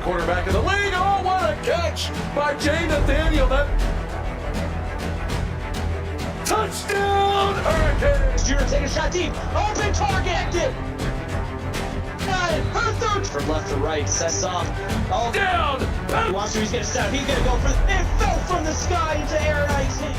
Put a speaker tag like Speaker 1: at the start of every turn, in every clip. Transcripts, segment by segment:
Speaker 1: Quarterback of the league. Oh, what a catch by Jay Nathaniel. That touchdown, Hurricanes.
Speaker 2: Junior taking a shot deep. Open target. Got it. Her third. From left to right. Sets off. Oh,
Speaker 1: down.
Speaker 2: Watch who he's going to set up. He's going to go for it. Fell from the sky into air and icing.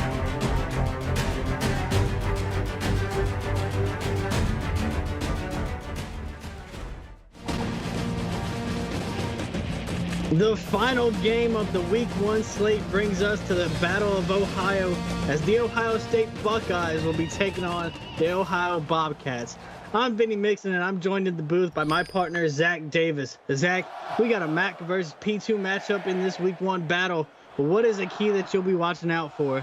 Speaker 3: The final game of the Week 1 slate brings us to the Battle of Ohio, as the Ohio State Buckeyes will be taking on the Ohio Bobcats. I'm Vinny Mixon, and I'm joined in the booth by my partner, Zach Davis. Zach, we got a MAC versus P2 matchup in this Week 1 battle. What is a key that you'll be watching out for?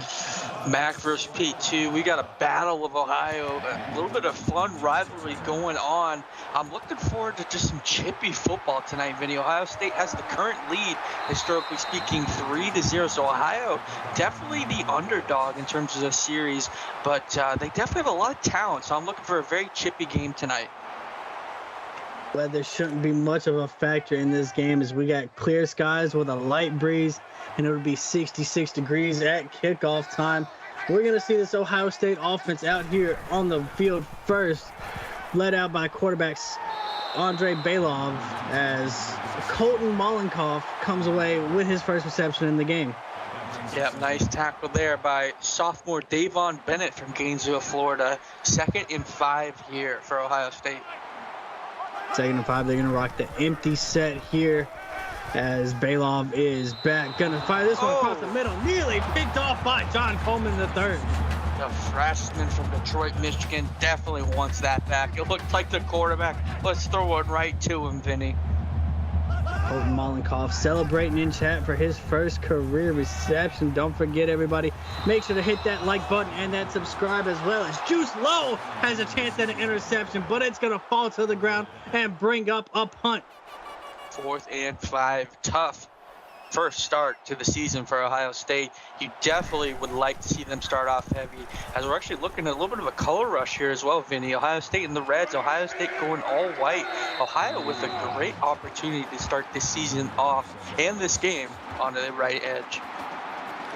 Speaker 4: MAC versus P2. We got a Battle of Ohio, a little bit of fun rivalry going on. I'm looking forward to just some chippy football tonight, Vinny. Ohio State has the current lead, historically speaking, 3-0. So Ohio definitely the underdog in terms of the series, but they definitely have a lot of talent. So I'm looking for a very chippy game tonight.
Speaker 3: Weather shouldn't be much of a factor in this game as we got clear skies with a light breeze, and it'll be 66 degrees at kickoff time. We're going to see this Ohio State offense out here on the field first, led out by quarterbacks Andre Bailov, as Colton Mollenkoff comes away with his first reception in the game.
Speaker 4: Yep, nice tackle there by sophomore Davon Bennett from Gainesville, Florida. 2nd and 5 here for Ohio State.
Speaker 3: 2nd and 5, they're going to rock the empty set here as Bailov is back. Going to fire this one across the middle. Nearly picked off by John Coleman III.
Speaker 4: The freshman from Detroit, Michigan definitely wants that back. It looked like the quarterback. Let's throw it right to him, Vinny.
Speaker 3: Colton Mollenkoff celebrating in chat for his first career reception. Don't forget, everybody, make sure to hit that like button and that subscribe as well, as Juice Lowe has a chance at an interception, but it's going to fall to the ground and bring up a punt.
Speaker 4: 4th and 5. Tough first start to the season for Ohio State. You definitely would like to see them start off heavy, as we're actually looking at a little bit of a color rush here as well, Vinny. Ohio State in the reds, Ohio State going all white. Ohio with a great opportunity to start this season off and this game on the right edge.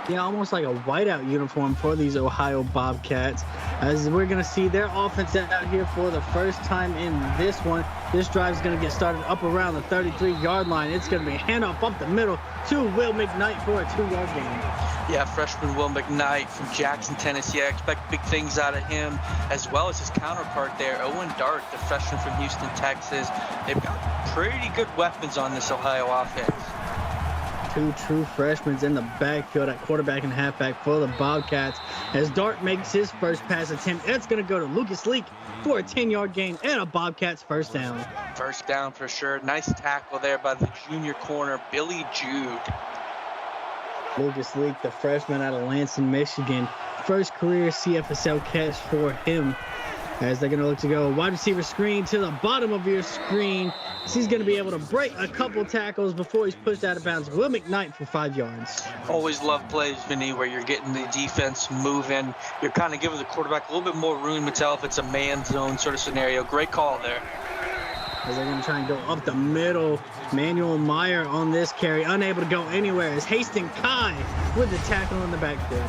Speaker 3: Yeah, almost like a whiteout uniform for these Ohio Bobcats, as we're going to see their offense out here for the first time in this one. This drive is going to get started up around the 33-yard line. It's going to be a handoff up the middle to Will McKnight for a 2-yard gain.
Speaker 4: Yeah, freshman Will McKnight from Jackson, Tennessee. I expect big things out of him, as well as his counterpart there, Owen Dart, the freshman from Houston, Texas. They've got pretty good weapons on this Ohio offense.
Speaker 3: 2 true freshmen in the backfield at quarterback and halfback for the Bobcats, as Dart makes his first pass attempt. It's going to go to Lucas Leak for a 10-yard gain and a Bobcats first down.
Speaker 4: First down for sure. Nice tackle there by the junior corner, Billy Jude.
Speaker 3: Lucas Leak, the freshman out of Lansing, Michigan. First career CFSL catch for him, as they're going to look to go wide receiver screen to the bottom of your screen. So he's going to be able to break a couple tackles before he's pushed out of bounds. Will McKnight for 5 yards.
Speaker 4: Always love plays, Vinny, where you're getting the defense moving. You're kind of giving the quarterback a little bit more room to tell if it's a man zone sort of scenario. Great call there.
Speaker 3: As they're going to try and go up the middle. Manuel Meyer on this carry, unable to go anywhere, as Haston Kai with the tackle in the backfield.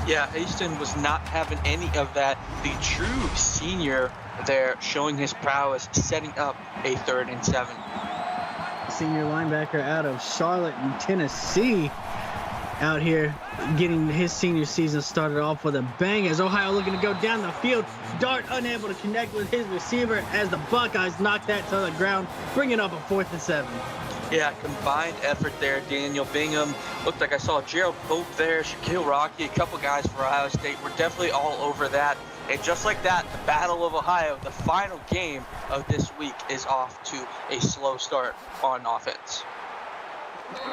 Speaker 4: Yeah, Haston was not having any of that. The true senior there showing his prowess, setting up a 3rd and 7.
Speaker 3: Senior linebacker out of Charlotte, Tennessee, out here getting his senior season started off with a bang, as Ohio looking to go down the field. Dart unable to connect with his receiver as the Buckeyes knock that to the ground, bringing up a 4th and 7.
Speaker 4: Yeah, combined effort there. Daniel Bingham. Looked like I saw Gerald Pope there, Shaquille Rocky, a couple guys for Ohio State. We're definitely all over that. And just like that, the Battle of Ohio, the final game of this week, is off to a slow start on offense.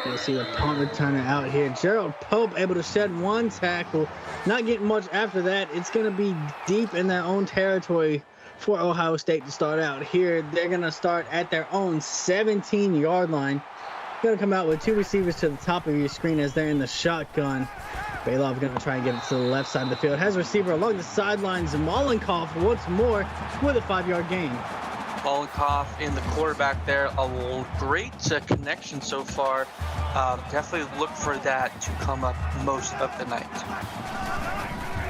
Speaker 3: You'll see the punt returner out here. Gerald Pope able to shed 1 tackle. Not getting much after that. It's going to be deep in their own territory for Ohio State to start out here. They're going to start at their own 17-yard line. Going to come out with 2 receivers to the top of your screen as they're in the shotgun. Bailov going to try and get it to the left side of the field. Has a receiver along the sidelines. Mollenkoff once more with a 5-yard gain.
Speaker 4: Mollenkoff in the quarterback there. A great connection so far. Definitely look for that to come up most of the night.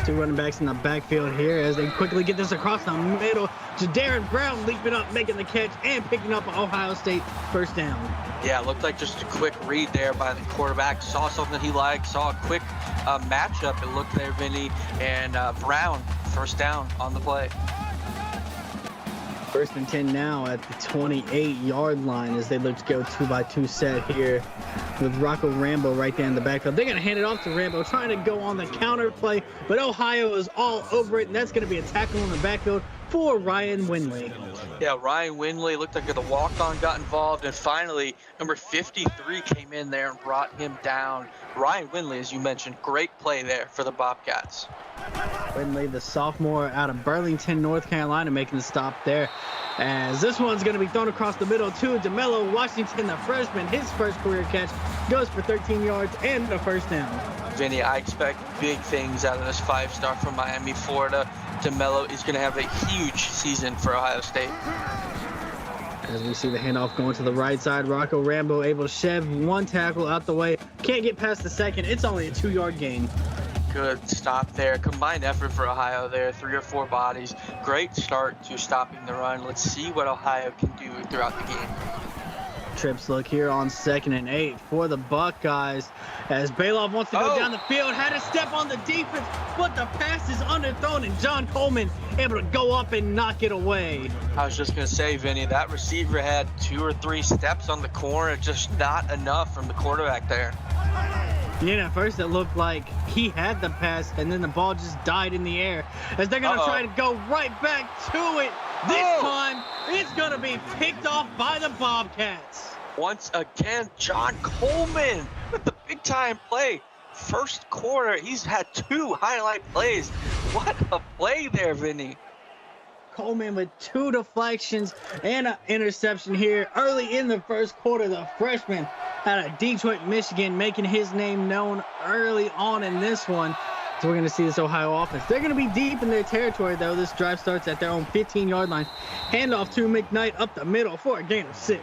Speaker 3: 2 running backs in the backfield here as they quickly get this across the middle. Jadarian Brown leaping up, making the catch, and picking up an Ohio State first down.
Speaker 4: Yeah, it looked like just a quick read there by the quarterback. Saw something he liked, saw a quick matchup, it looked there, Vinny, and Brown, first down on the play.
Speaker 3: 1st and 10 now at the 28-yard line as they look to go 2-by-2 set here with Rocco Rambo right there in the backfield. They're going to hand it off to Rambo, trying to go on the counter play, but Ohio is all over it, and that's going to be a tackle in the backfield for Ryan Winley.
Speaker 4: Yeah, Ryan Winley looked like the walk-on got involved, and finally, number 53 came in there and brought him down. Ryan Winley, as you mentioned, great play there for the Bobcats.
Speaker 3: Winley, the sophomore out of Burlington, North Carolina, making the stop there. As this one's going to be thrown across the middle to DeMello Washington, the freshman. His first career catch goes for 13 yards and a first down.
Speaker 4: Vinny, I expect big things out of this 5-star from Miami, Florida. DeMello is going to have a huge season for Ohio State.
Speaker 3: As we see the handoff going to the right side, Rocco Rambo able to shove one tackle out the way. Can't get past the second. It's only a 2-yard gain.
Speaker 4: Good stop there. Combined effort for Ohio there. 3 or 4 bodies. Great start to stopping the run. Let's see what Ohio can do throughout the game.
Speaker 3: Trips look here on 2nd and 8 for the Buckeyes as Bailoff wants to go down the field, had to step on the defense, but the pass is underthrown and John Coleman able to go up and knock it away.
Speaker 4: I was just going to say, Vinny, that receiver had 2 or 3 steps on the corner, just not enough from the quarterback there.
Speaker 3: Yeah, at first it looked like he had the pass and then the ball just died in the air as they're going to try to go right back to it. This time, it's going to be picked off by the Bobcats.
Speaker 4: Once again, John Coleman with the big-time play. First quarter, he's had 2 highlight plays. What a play there, Vinny.
Speaker 3: Coleman with 2 deflections and an interception here early in the first quarter. The freshman out of Detroit, Michigan, making his name known early on in this one. So we're going to see this Ohio offense. They're going to be deep in their territory, though. This drive starts at their own 15-yard line. Handoff to McKnight up the middle for a gain of 6.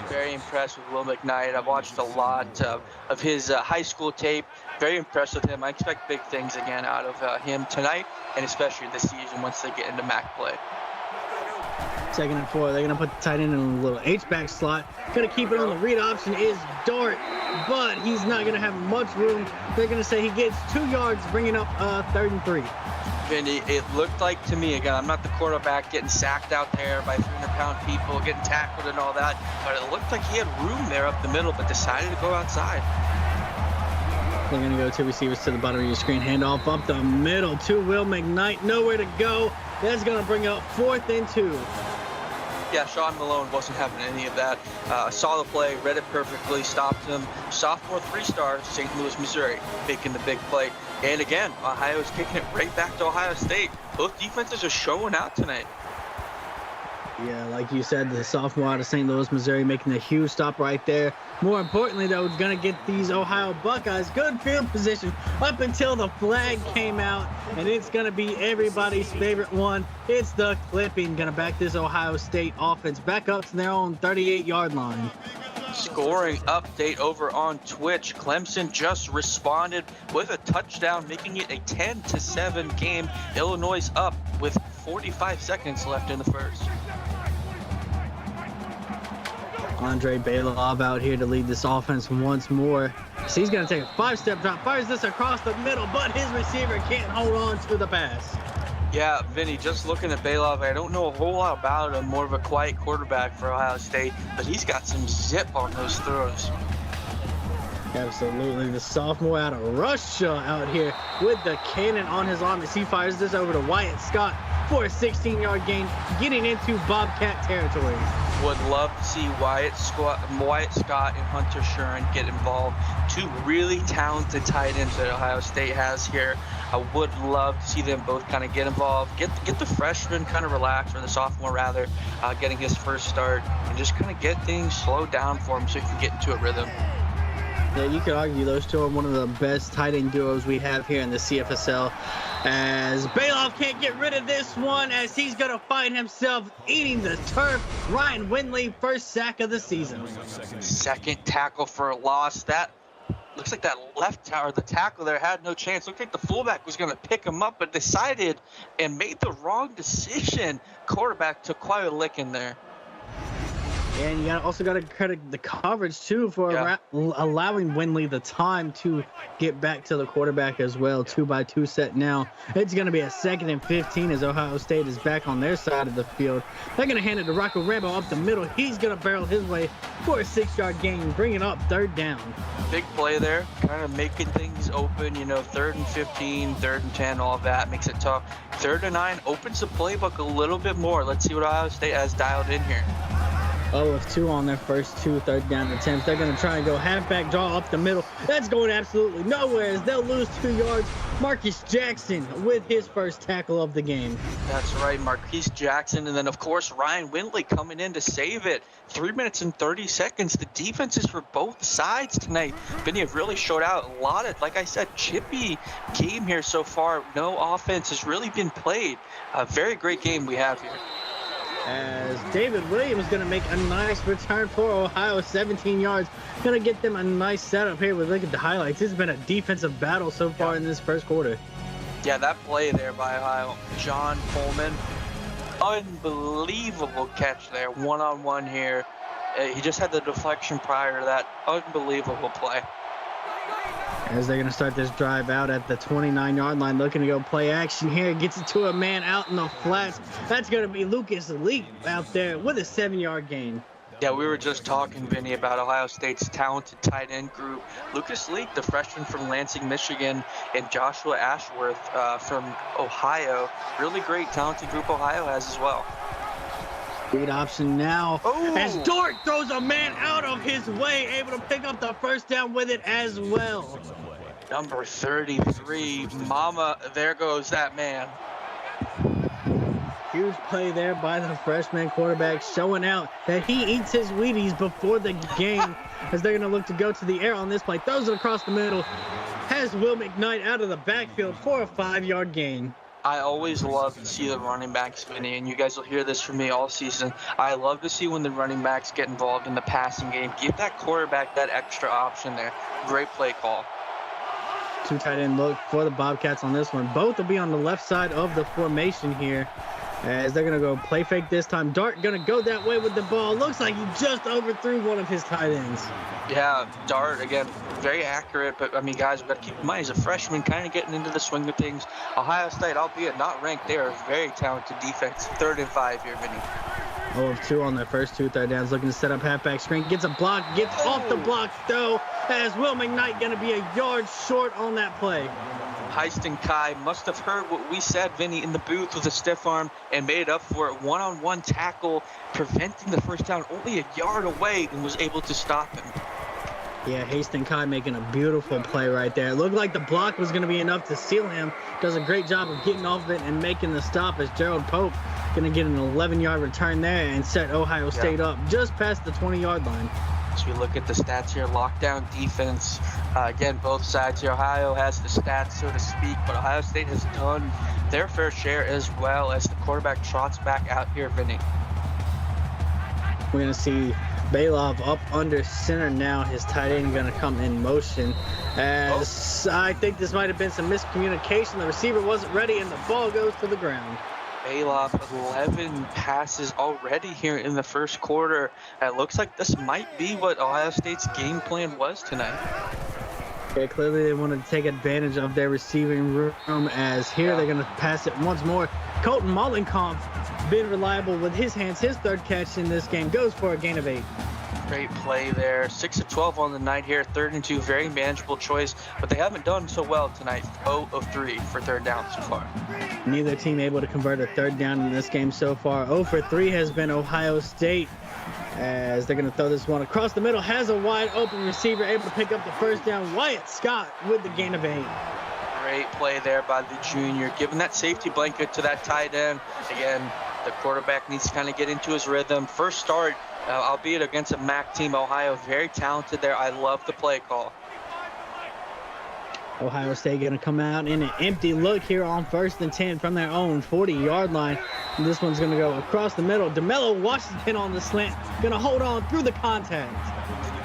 Speaker 4: Very impressed with Will McKnight. I've watched a lot of his high school tape. Very impressed with him. I expect big things again out of him tonight, and especially this season once they get into MAC play.
Speaker 3: 2nd and 4. They're going to put the tight end in a little H-back slot. Going to keep it on the read option is Dart, but he's not going to have much room. They're going to say he gets 2 yards, bringing up 3rd and 3.
Speaker 4: Vinny, it looked like to me, again, I'm not the quarterback getting sacked out there by 300-pound people, getting tackled and all that, but it looked like he had room there up the middle, but decided to go outside.
Speaker 3: They're going to go 2 receivers to the bottom of your screen. Handoff up the middle to Will McKnight. Nowhere to go. That's going to bring up 4th and 2.
Speaker 4: Yeah, Sean Malone wasn't having any of that. Saw the play, read it perfectly, stopped him. Sophomore 3-star, St. Louis, Missouri, making the big play. And again, Ohio's kicking it right back to Ohio State. Both defenses are showing out tonight.
Speaker 3: Yeah, like you said, the sophomore out of St. Louis, Missouri, making a huge stop right there. More importantly, though, it's going to get these Ohio Buckeyes good field position up until the flag came out, and it's going to be everybody's favorite one. It's the clipping, going to back this Ohio State offense back up to their own 38-yard line.
Speaker 4: Scoring update over on Twitch. Clemson just responded with a touchdown, making it a 10-7 game. Illinois up with 45 seconds left in the first.
Speaker 3: Andre Bailoff out here to lead this offense once more. So he's going to take a 5-step drop, fires this across the middle, but his receiver can't hold on to the pass.
Speaker 4: Yeah, Vinny, just looking at Bailoff, I don't know a whole lot about him. More of a quiet quarterback for Ohio State, but he's got some zip on those throws.
Speaker 3: Absolutely. The sophomore out of Russia out here with the cannon on his arm as he fires this over to Wyatt Scott for a 16-yard gain, getting into Bobcat territory.
Speaker 4: Would love to see Wyatt Scott and Hunter Shuren get involved. 2 really talented tight ends that Ohio State has here. I would love to see them both kind of get involved, get the freshman kind of relaxed, or the sophomore rather, getting his first start, and just kind of get things slowed down for him so he can get into a rhythm.
Speaker 3: Yeah, you could argue those two are one of the best tight end duos we have here in the CFSL. As Bailoff can't get rid of this one, as he's going to find himself eating the turf. Ryan Windley, first sack of the season.
Speaker 4: Second tackle for a loss. That looks like that the tackle there had no chance. Looked like the fullback was going to pick him up, but decided and made the wrong decision. Quarterback took quite a lick in there.
Speaker 3: And you also got to credit the coverage, too, for allowing Windley the time to get back to the quarterback as well. 2-by-2 set now. It's going to be a 2nd and 15 as Ohio State is back on their side of the field. They're going to hand it to Rocco Rambo up the middle. He's going to barrel his way for a 6-yard gain, bringing up 3rd down.
Speaker 4: Big play there, kind of making things open, 3rd and 15, 3rd and 10, all of that makes it tough. 3rd and 9 opens the playbook a little bit more. Let's see what Ohio State has dialed in here.
Speaker 3: 0-2 on their first 2 third down attempts. They're going to try and go halfback draw up the middle. That's going absolutely nowhere as they'll lose 2 yards. Marcus Jackson with his first tackle of the game.
Speaker 4: That's right, Marquise Jackson. And then, of course, Ryan Windley coming in to save it. 3 minutes and 30 seconds. The defenses for both sides tonight, Vinny, have really showed out a lot of, like I said, chippy game here so far. No offense has really been played. A very great game we have here.
Speaker 3: as David Williams is going to make a nice return for Ohio, 17 yards. Going to get them a nice setup here. We look at the highlights. This has been a defensive battle so far in this first quarter.
Speaker 4: Yeah, that play there by Ohio, John Coleman, unbelievable catch there, one-on-one here. He just had the deflection prior to that. Unbelievable play.
Speaker 3: As they're going to start this drive out at the 29-yard line, looking to go play action here. Gets it to a man out in the flats. That's going to be Lucas Leak out there with a 7-yard gain.
Speaker 4: Yeah, we were just talking, Vinny, about Ohio State's talented tight end group. Lucas Leak, the freshman from Lansing, Michigan, and Joshua Ashworth from Ohio. Really great, talented group Ohio has as well.
Speaker 3: Read option now.
Speaker 4: Oh.
Speaker 3: As Dart throws a man out of his way, able to pick up the first down with it as well.
Speaker 4: Number 33, Mama, there goes that man.
Speaker 3: Huge play there by the freshman quarterback, showing out that he eats his Wheaties before the game, as they're going to look to go to the air on this play. Throws it across the middle. Has Will McKnight out of the backfield for a 5-yard gain.
Speaker 4: I always love to see the running backs, Vinny, and you guys will hear this from me all season. I love to see when the running backs get involved in the passing game. Give that quarterback that extra option there. Great play call.
Speaker 3: 2 tight end look for the Bobcats on this one. Both will be on the left side of the formation here, as they're going to go play fake this time. Dart going to go that way with the ball. Looks like he just overthrew one of his tight ends.
Speaker 4: Yeah, Dart, again, very accurate. But, I mean, guys, we've got to keep in mind, he's a freshman kind of getting into the swing of things. Ohio State, albeit not ranked, they are a very talented defense. 3rd and 5 here, Vinny.
Speaker 3: 0 of 2 on their first 2 third downs. Looking to set up halfback screen. Gets a block. Gets off the block, though, as Will McKnight going to be a yard short on that play.
Speaker 4: Heiston Kai must have heard what we said, Vinny, in the booth with a stiff arm and made up for it. One-on-one tackle, preventing the first down only a yard away, and was able to stop him.
Speaker 3: Yeah, Haston Kai making a beautiful play right there. It looked like the block was going to be enough to seal him. Does a great job of getting off of it and making the stop, as Gerald Pope going to get an 11-yard return there and set Ohio State up just past the 20-yard line.
Speaker 4: As we look at the stats here, lockdown defense, again, both sides here. Ohio has the stats, so to speak, but Ohio State has done their fair share as well, as the quarterback trots back out here, Vinny.
Speaker 3: We're going to see Bailov up under center now. His tight end going to come in motion, as I think this might have been some miscommunication. The receiver wasn't ready, and the ball goes to the ground.
Speaker 4: Bailov, 11 passes already here in the first quarter. It looks like this might be what Ohio State's game plan was tonight.
Speaker 3: Yeah, clearly they wanted to take advantage of their receiving room, as here they're going to pass it once more. Colton Mollenkampf been reliable with his hands. His 3rd catch in this game goes for a gain of 8.
Speaker 4: Great play there. 6 of 12 on the night here. 3rd and 2, very manageable choice, but they haven't done so well tonight. 0 of 3 for 3rd down so far.
Speaker 3: Neither team able to convert a 3rd down in this game so far. 0 for 3 has been Ohio State, as they're going to throw this one across the middle. Has a wide open receiver able to pick up the first down. Wyatt Scott with the gain of 8.
Speaker 4: Great play there by the junior, giving that safety blanket to that tight end. Again, the quarterback needs to kind of get into his rhythm. First start, albeit against a MAC team. Ohio, very talented there. I love the play call.
Speaker 3: Ohio State going to come out in an empty look here on 1st and 10 from their own 40-yard line. And this one's going to go across the middle. DeMello Washington on the slant, going to hold on through the contact.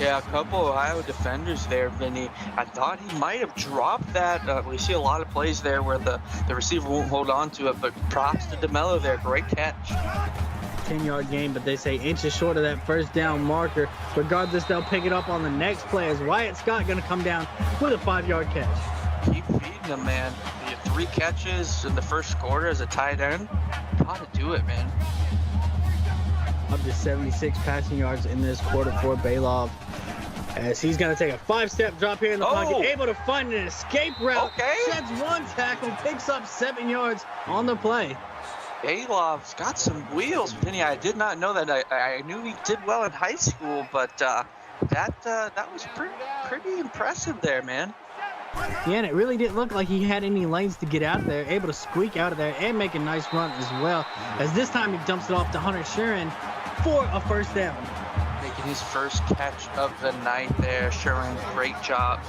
Speaker 4: Yeah, a couple Ohio defenders there, Vinny. I thought he might have dropped that. We see a lot of plays there where the receiver won't hold on to it, but props to DeMello there. Great catch.
Speaker 3: 10-yard gain, but they say inches short of that first down marker. Regardless, they'll pick it up on the next play, as Wyatt Scott going to come down with a 5-yard catch.
Speaker 4: Keep feeding him, man. You have 3 catches in the first quarter as a tight end. Gotta do it, man.
Speaker 3: Up to 76 passing yards in this quarter for Bailov, as he's going to take a 5-step drop here in the pocket, able to find an escape route. Sheds 1 tackle, picks up 7 yards on the play.
Speaker 4: Bailov's got some wheels, Vinny. I did not know that. I knew he did well in high school, but that was pretty impressive there, man.
Speaker 3: Yeah, and it really didn't look like he had any lanes to get out of there. Able to squeak out of there and make a nice run as well, as this time he dumps it off to Hunter Shuren for a first down.
Speaker 4: Making his first catch of the night there. Shuren, great job.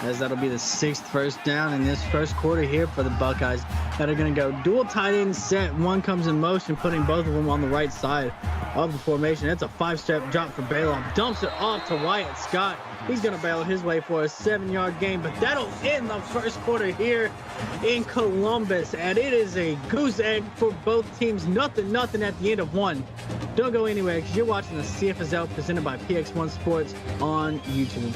Speaker 3: As that'll be the 6th first down in this first quarter here for the Buckeyes. that are going to go dual tight end set. One comes in motion, putting both of them on the right side of the formation. It's a 5-step drop for Bailoff. Dumps it off to Wyatt Scott. He's going to bail his way for a 7-yard gain, but that'll end the first quarter here in Columbus. And it is a goose egg for both teams. Nothing at the end of one. Don't go anywhere because you're watching the CFSL presented by PX1 Sports on YouTube.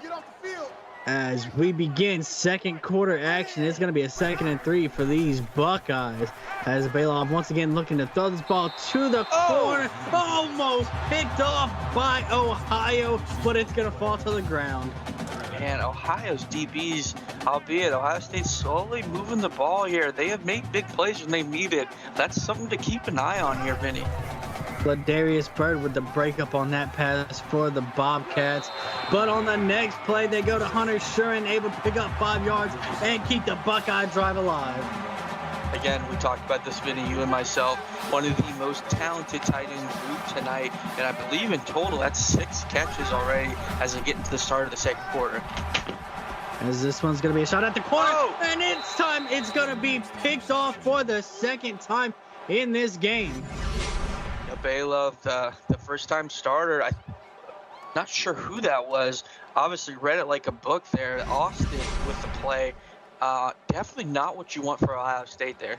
Speaker 1: Get off the field.
Speaker 3: As we begin second quarter action, it's going to be a 2nd and 3 for these Buckeyes. As Bailoff once again looking to throw this ball to the corner. Almost picked off by Ohio, but it's going to fall to the ground.
Speaker 4: And Ohio's DBs, albeit Ohio State's slowly moving the ball here. They have made big plays when they need it. That's something to keep an eye on here, Vinny.
Speaker 3: Ladarius Bird with the breakup on that pass for the Bobcats. But on the next play, they go to Hunter Shuren, able to pick up 5 yards and keep the Buckeye drive alive.
Speaker 4: Again, we talked about this, Vinny, you and myself. One of the most talented tight end group tonight. And I believe in total, that's 6 catches already as they get into the start of the second quarter.
Speaker 3: As this one's going to be a shot at the corner. And it's time. It's going to be picked off for the 2nd time in this game.
Speaker 4: Bailoff, the first-time starter, I'm not sure who that was. Obviously read it like a book there. Austin with the play. Definitely not what you want for Ohio State there.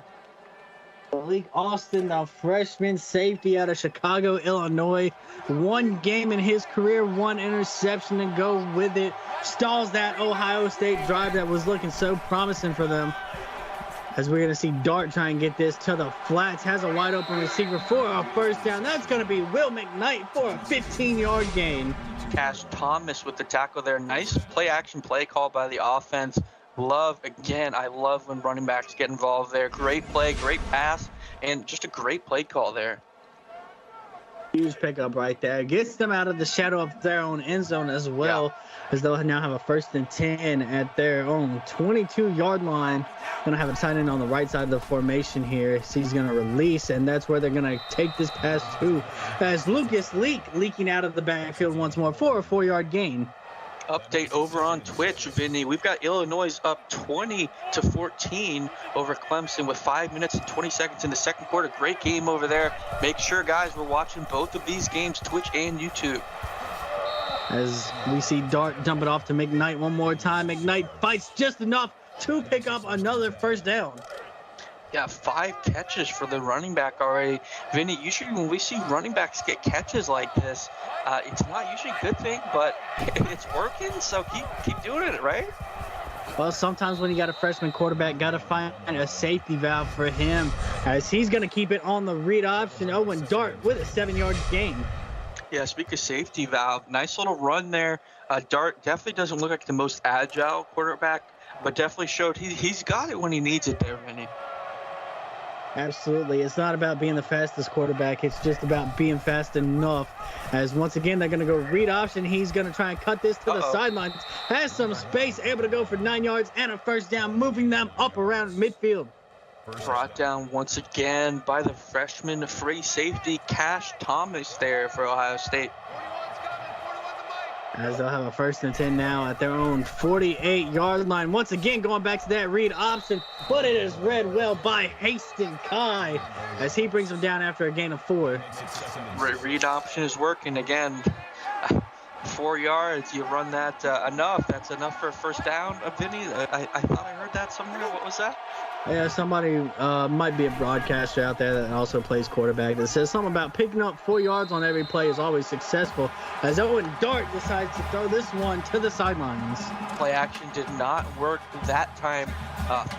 Speaker 3: Malik Austin, the freshman safety out of Chicago, Illinois. 1 game in his career, 1 interception to go with it. Stalls that Ohio State drive that was looking so promising for them. As we're going to see Dart try and get this to the flats. Has a wide open receiver for a first down. That's going to be Will McKnight for a 15-yard gain.
Speaker 4: Cash Thomas with the tackle there. Nice play-action play call by the offense. I love when running backs get involved there. Great play, great pass, and just a great play call there.
Speaker 3: Huge pickup right there. Gets them out of the shadow of their own end zone as well, as they'll now have a 1st and 10 at their own 22-yard line. Going to have a tight end on the right side of the formation here. So he's going to release, and that's where they're going to take this pass to. As Lucas leaking out of the backfield once more for a 4-yard gain.
Speaker 4: Update over on Twitch, Vinny. We've got Illinois up 20-14 over Clemson with 5 minutes and 20 seconds in the second quarter. Great game over there. Make sure, guys, we're watching both of these games, Twitch and YouTube.
Speaker 3: As we see Dart dump it off to McKnight one more time. McKnight fights just enough to pick up another first down.
Speaker 4: Yeah, 5 catches for the running back already. Vinny, usually when we see running backs get catches like this, it's not usually a good thing, but it's working, so keep doing it, right?
Speaker 3: Well, sometimes when you got a freshman quarterback, got to find a safety valve for him, as he's going to keep it on the read option. Owen Dart with a 7-yard gain.
Speaker 4: Yeah, speak of safety valve, nice little run there. Dart definitely doesn't look like the most agile quarterback, but definitely showed he's got it when he needs it there, Vinny.
Speaker 3: Absolutely. It's not about being the fastest quarterback. It's just about being fast enough. As once again, they're going to go read option. He's going to try and cut this to the sidelines. Has some space, able to go for 9 yards and a first down, moving them up around midfield.
Speaker 4: Brought down once again by the freshman free safety Cash Thomas there for Ohio State.
Speaker 3: As they'll have a 1st and 10 now at their own 48-yard line. Once again, going back to that read option, but it is read well by Haston Kai as he brings them down after a gain of 4.
Speaker 4: Read option is working again. 4 yards, you run that enough. That's enough for a first down, Vinny. I thought I heard that somewhere. What was that?
Speaker 3: Yeah, somebody might be a broadcaster out there that also plays quarterback that says something about picking up 4 yards on every play is always successful, as Owen Dart decides to throw this one to the sidelines. Play
Speaker 4: action did not work that time.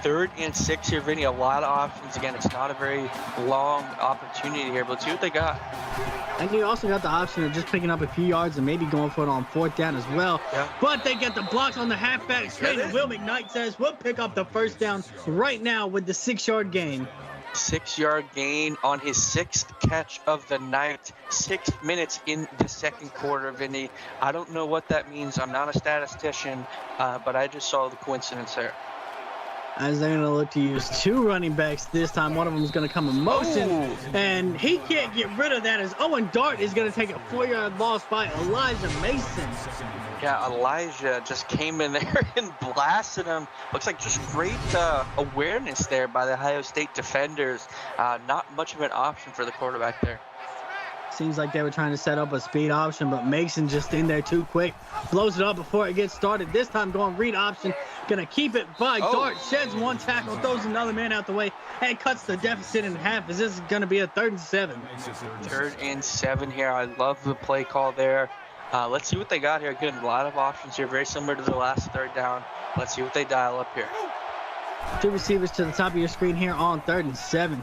Speaker 4: 3rd and 6 here, Vinny. A lot of options. Again, it's not a very long opportunity here, but let's see what they got.
Speaker 3: And you also got the option of just picking up a few yards and maybe going for it on 4th down as well.
Speaker 4: Yeah.
Speaker 3: But they get the blocks on the halfback screen, and Will McKnight says we'll pick up the first down right now with the 6-yard gain.
Speaker 4: 6-yard gain on his 6th catch of the night. 6 minutes in the second quarter, Vinny. I don't know what that means. I'm not a statistician, but I just saw the coincidence there.
Speaker 3: as they're going to look to use 2 running backs this time. One of them is going to come in motion, and he can't get rid of that as Owen Dart is going to take a 4-yard loss by Elijah Mason.
Speaker 4: Yeah, Elijah just came in there and blasted him. Looks like just great awareness there by the Ohio State defenders. Not much of an option for the quarterback there.
Speaker 3: Seems like they were trying to set up a speed option, but Mason just in there too quick. Blows it up before it gets started. This time going read option. Going to keep it by Dart. Sheds 1 tackle, throws another man out the way, and cuts the deficit in half. Is this going to be a 3rd and 7?
Speaker 4: 3rd and 7 here. I love the play call there. Let's see what they got here. Again, a lot of options here, very similar to the last 3rd down. Let's see what they dial up here.
Speaker 3: 2 receivers to the top of your screen here on 3rd and 7.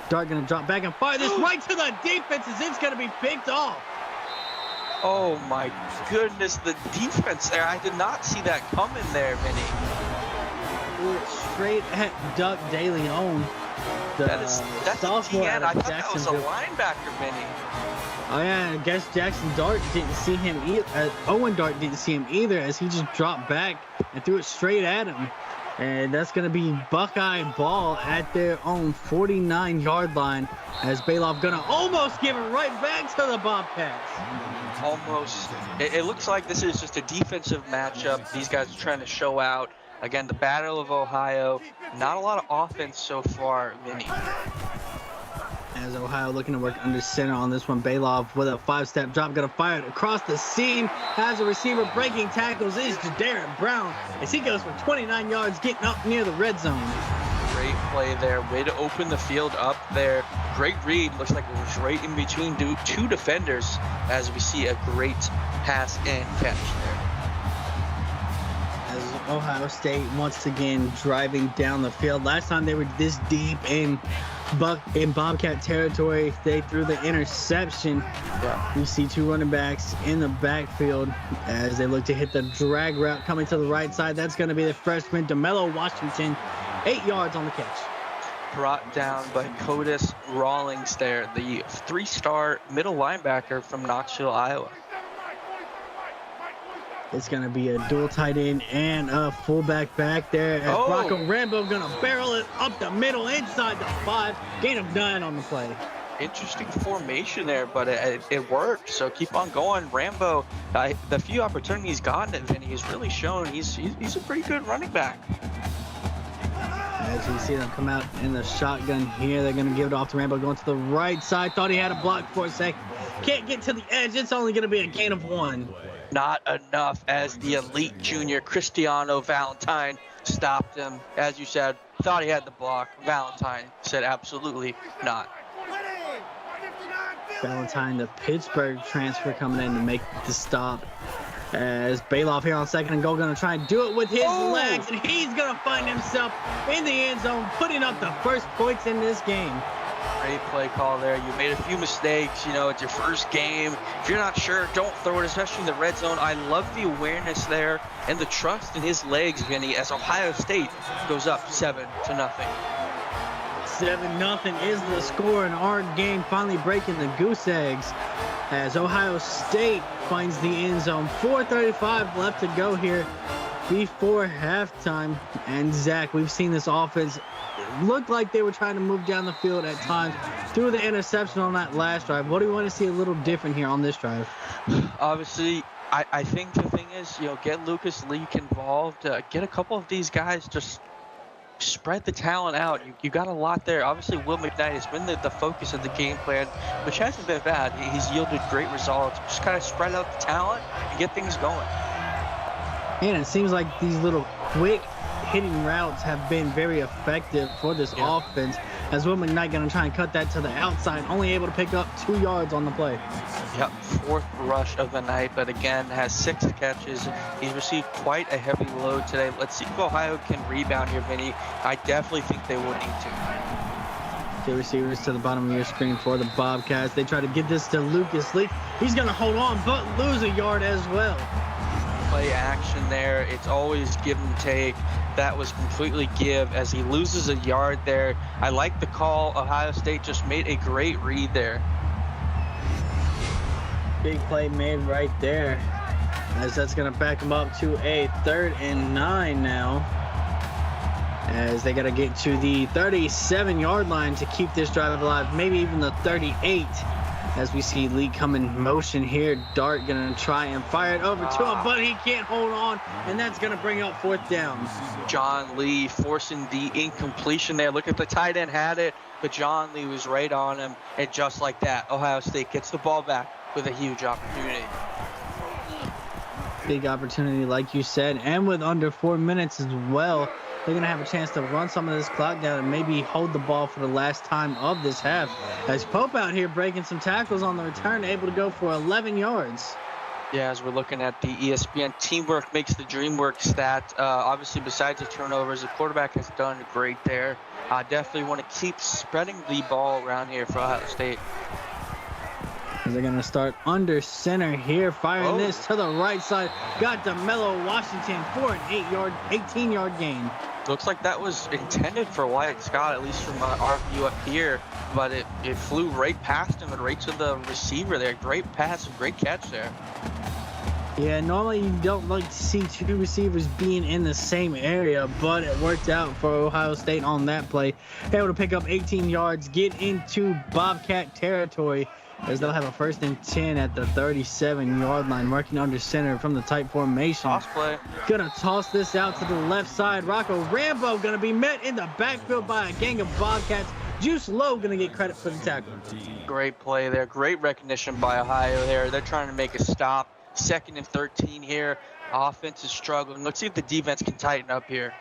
Speaker 3: Dart going to drop back and fire this right to the defense as it's going to be picked off.
Speaker 4: Oh my goodness, the defense there. I did not see that coming there, Vinny.
Speaker 3: Straight at Duck DeLeon.
Speaker 4: That's
Speaker 3: sophomore
Speaker 4: a DN. I thought that was a
Speaker 3: Jacksonville.
Speaker 4: linebacker, Vinny.
Speaker 3: Oh yeah, I guess Jackson Dart didn't see him either. Owen Dart didn't see him either as he just dropped back and threw it straight at him. And that's going to be Buckeye ball at their own 49-yard line as Bailoff going to almost give it right back to the Bobcats.
Speaker 4: Almost. It looks like this is just a defensive matchup. These guys are trying to show out. Again, the Battle of Ohio. Not a lot of offense so far, Vinny.
Speaker 3: As Ohio looking to work under center on this one. Bailoff with a 5-step drop, going to fire it across the seam. Has a receiver breaking tackles is Jadarren Brown as he goes for 29 yards, getting up near the red zone.
Speaker 4: Great play there. Way to open the field up there. Great read. Looks like it was right in between 2 defenders as we see a great pass and catch there.
Speaker 3: As Ohio State once again driving down the field. Last time they were this deep in Bobcat territory, they threw the interception.
Speaker 4: Yeah.
Speaker 3: You see 2 running backs in the backfield as they look to hit the drag route coming to the right side. That's going to be the freshman DeMello Washington, 8 yards on the catch.
Speaker 4: Brought down by Codis Rawlings there, the 3-star middle linebacker from Knoxville, Iowa.
Speaker 3: It's going to be a dual tight end and a fullback back there. As Rocco Rambo going to barrel it up the middle inside the 5. Gain of 9 on the play.
Speaker 4: Interesting formation there, but it worked. So keep on going. Rambo, the few opportunities he's gotten at Vinny, he's really shown he's a pretty good running back.
Speaker 3: As you see them come out in the shotgun here, they're going to give it off to Rambo going to the right side. Thought he had a block for a sec. Can't get to the edge. It's only going to be a gain of 1.
Speaker 4: Not enough as the elite junior Cristiano Valentine stopped him. As you said, thought he had the block. Valentine said absolutely not.
Speaker 3: Valentine, the Pittsburgh transfer, coming in to make the stop. As Bailoff here on 2nd and goal, going to try and do it with his legs, and he's going to find himself in the end zone, putting up the first points in this game.
Speaker 4: Great play call there. You made a few mistakes. You know, it's your first game. If you're not sure, don't throw it, especially in the red zone. I love the awareness there and the trust in his legs, Vinny, as Ohio State goes up 7-0.
Speaker 3: 7-0 is the score in our game, finally breaking the goose eggs as Ohio State finds the end zone. 4:35 left to go here before halftime. And Zach, we've seen this offense look like they were trying to move down the field at times through the interception on that last drive. What do we want to see a little different here on this drive?
Speaker 4: Obviously, I think the thing is, get Lucas Leak involved, get a couple of these guys, just spread the talent out. You got a lot there. Obviously, Will McKnight has been the focus of the game plan, which hasn't been bad. He's yielded great results. Just kind of spread out the talent and get things going.
Speaker 3: And it seems like these little quick hitting routes have been very effective for this offense, as Will McKnight going to try and cut that to the outside, only able to pick up 2 yards on the play.
Speaker 4: Yep, 4th rush of the night, but again, has 6 catches. He's received quite a heavy load today. Let's see if Ohio can rebound here, Vinny. I definitely think they will need to.
Speaker 3: 2 receivers to the bottom of your screen for the Bobcats. They try to get this to Lucas Leak. He's going to hold on, but lose a yard as well.
Speaker 4: Play action there. It's always give and take. That was completely give as he loses a yard there. I like the call. Ohio State just made a great read there.
Speaker 3: Big play made right there, as that's going to back him up to a 3rd and 9 now. as they got to get to the 37-yard line to keep this drive alive, maybe even the 38. As we see Lee come in motion here, Dart gonna try and fire it over to him, but he can't hold on, and that's gonna bring up 4th down.
Speaker 4: John Lee forcing the incompletion there. Look at the tight end had it, but John Lee was right on him, and just like that, Ohio State gets the ball back with a huge opportunity.
Speaker 3: Big opportunity, like you said, and with under 4 minutes as well, they're going to have a chance to run some of this clock down and maybe hold the ball for the last time of this half. As Pope out here breaking some tackles on the return, able to go for 11 yards.
Speaker 4: Yeah, as we're looking at the ESPN teamwork makes the dream work stat, obviously besides the turnovers, the quarterback has done great there. Definitely want to keep spreading the ball around here for Ohio State.
Speaker 3: They're going to start under center here, firing this to the right side. Got DeMello Washington for an 18-yard gain.
Speaker 4: Looks like that was intended for Wyatt Scott, at least from our view up here, but it flew right past him and right to the receiver there. Great pass, great catch there.
Speaker 3: Yeah, normally you don't like to see two receivers being in the same area, but it worked out for Ohio State on that play. Able to pick up 18 yards, get into Bobcat territory, as they'll have a 1st and 10 at the 37-yard line, working under center from the tight formation.
Speaker 4: Toss play.
Speaker 3: Gonna toss this out to the left side. Rocco Rambo gonna be met in the backfield by a gang of Bobcats. Juice Lowe gonna get credit for the tackle.
Speaker 4: Great play there. Great recognition by Ohio there. They're trying to make a stop. 2nd and 13 here. Offense is struggling. Let's see if the defense can tighten up here.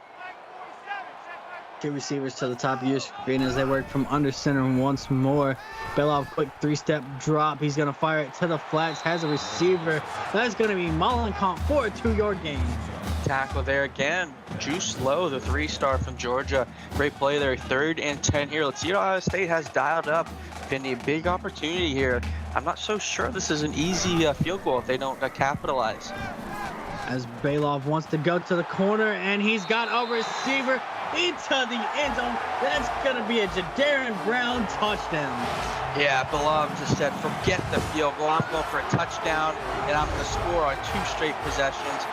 Speaker 3: 2 receivers to the top of your screen as they work from under center once more. Belov, quick 3-step drop. He's going to fire it to the flats. Has a receiver. That's going to be Mollenkopf for a 2-yard gain.
Speaker 4: Tackle there again. Juice Lowe, the 3-star from Georgia. Great play there. 3rd and 10 here. Let's see what Ohio State has dialed up. Finny, a big opportunity here. I'm not so sure this is an easy field goal if they don't capitalize.
Speaker 3: As Belov wants to go to the corner, and he's got a receiver into the end zone. That's going to be a Jadarian Brown touchdown.
Speaker 4: Yeah, Belov just said, forget the field goal. I'm going for a touchdown, and I'm going to score on 2 straight possessions.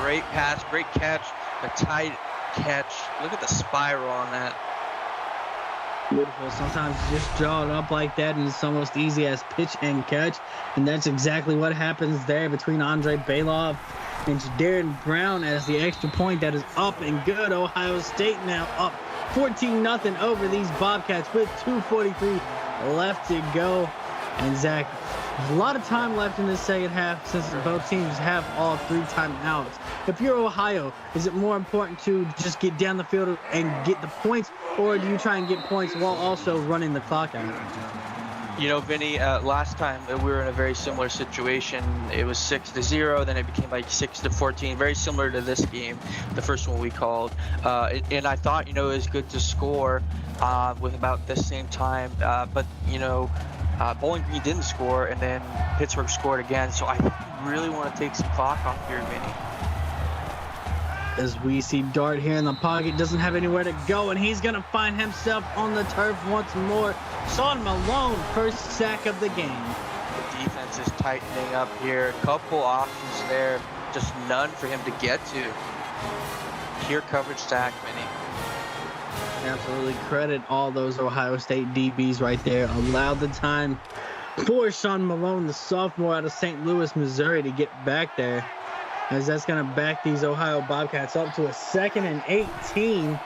Speaker 4: Great pass, great catch, a tight catch. Look at the spiral on that.
Speaker 3: Beautiful. Sometimes you just draw it up like that, and it's almost easy as pitch and catch. And that's exactly what happens there between Andre Belov and Jadarian Brown, as the extra point that is up and good. Ohio State now up 14-0 over these Bobcats with 2:43 left to go. And Zach, there's a lot of time left in this second half since both teams have all 3 timeouts. If you're Ohio, is it more important to just get down the field and get the points, or do you try and get points while also running the clock out?
Speaker 4: You know, Vinny, last time we were in a very similar situation. It was 6-0, then it became like 6-14, very similar to this game, the first one we called. And I thought, it was good to score with about the same time. But, Bowling Green didn't score, and then Pittsburgh scored again. So I think we really want to take some clock off here, Vinny.
Speaker 3: As we see Dart here in the pocket, doesn't have anywhere to go, and he's going to find himself on the turf once more. Sean Malone, first sack of the game.
Speaker 4: The defense is tightening up here. Couple options there, just none for him to get to. Pure coverage sack, Vinny.
Speaker 3: Absolutely credit all those Ohio State DBs right there. Allowed the time for Sean Malone, the sophomore out of St. Louis, Missouri, to get back there, as that's going to back these Ohio Bobcats up to a 2nd and 18,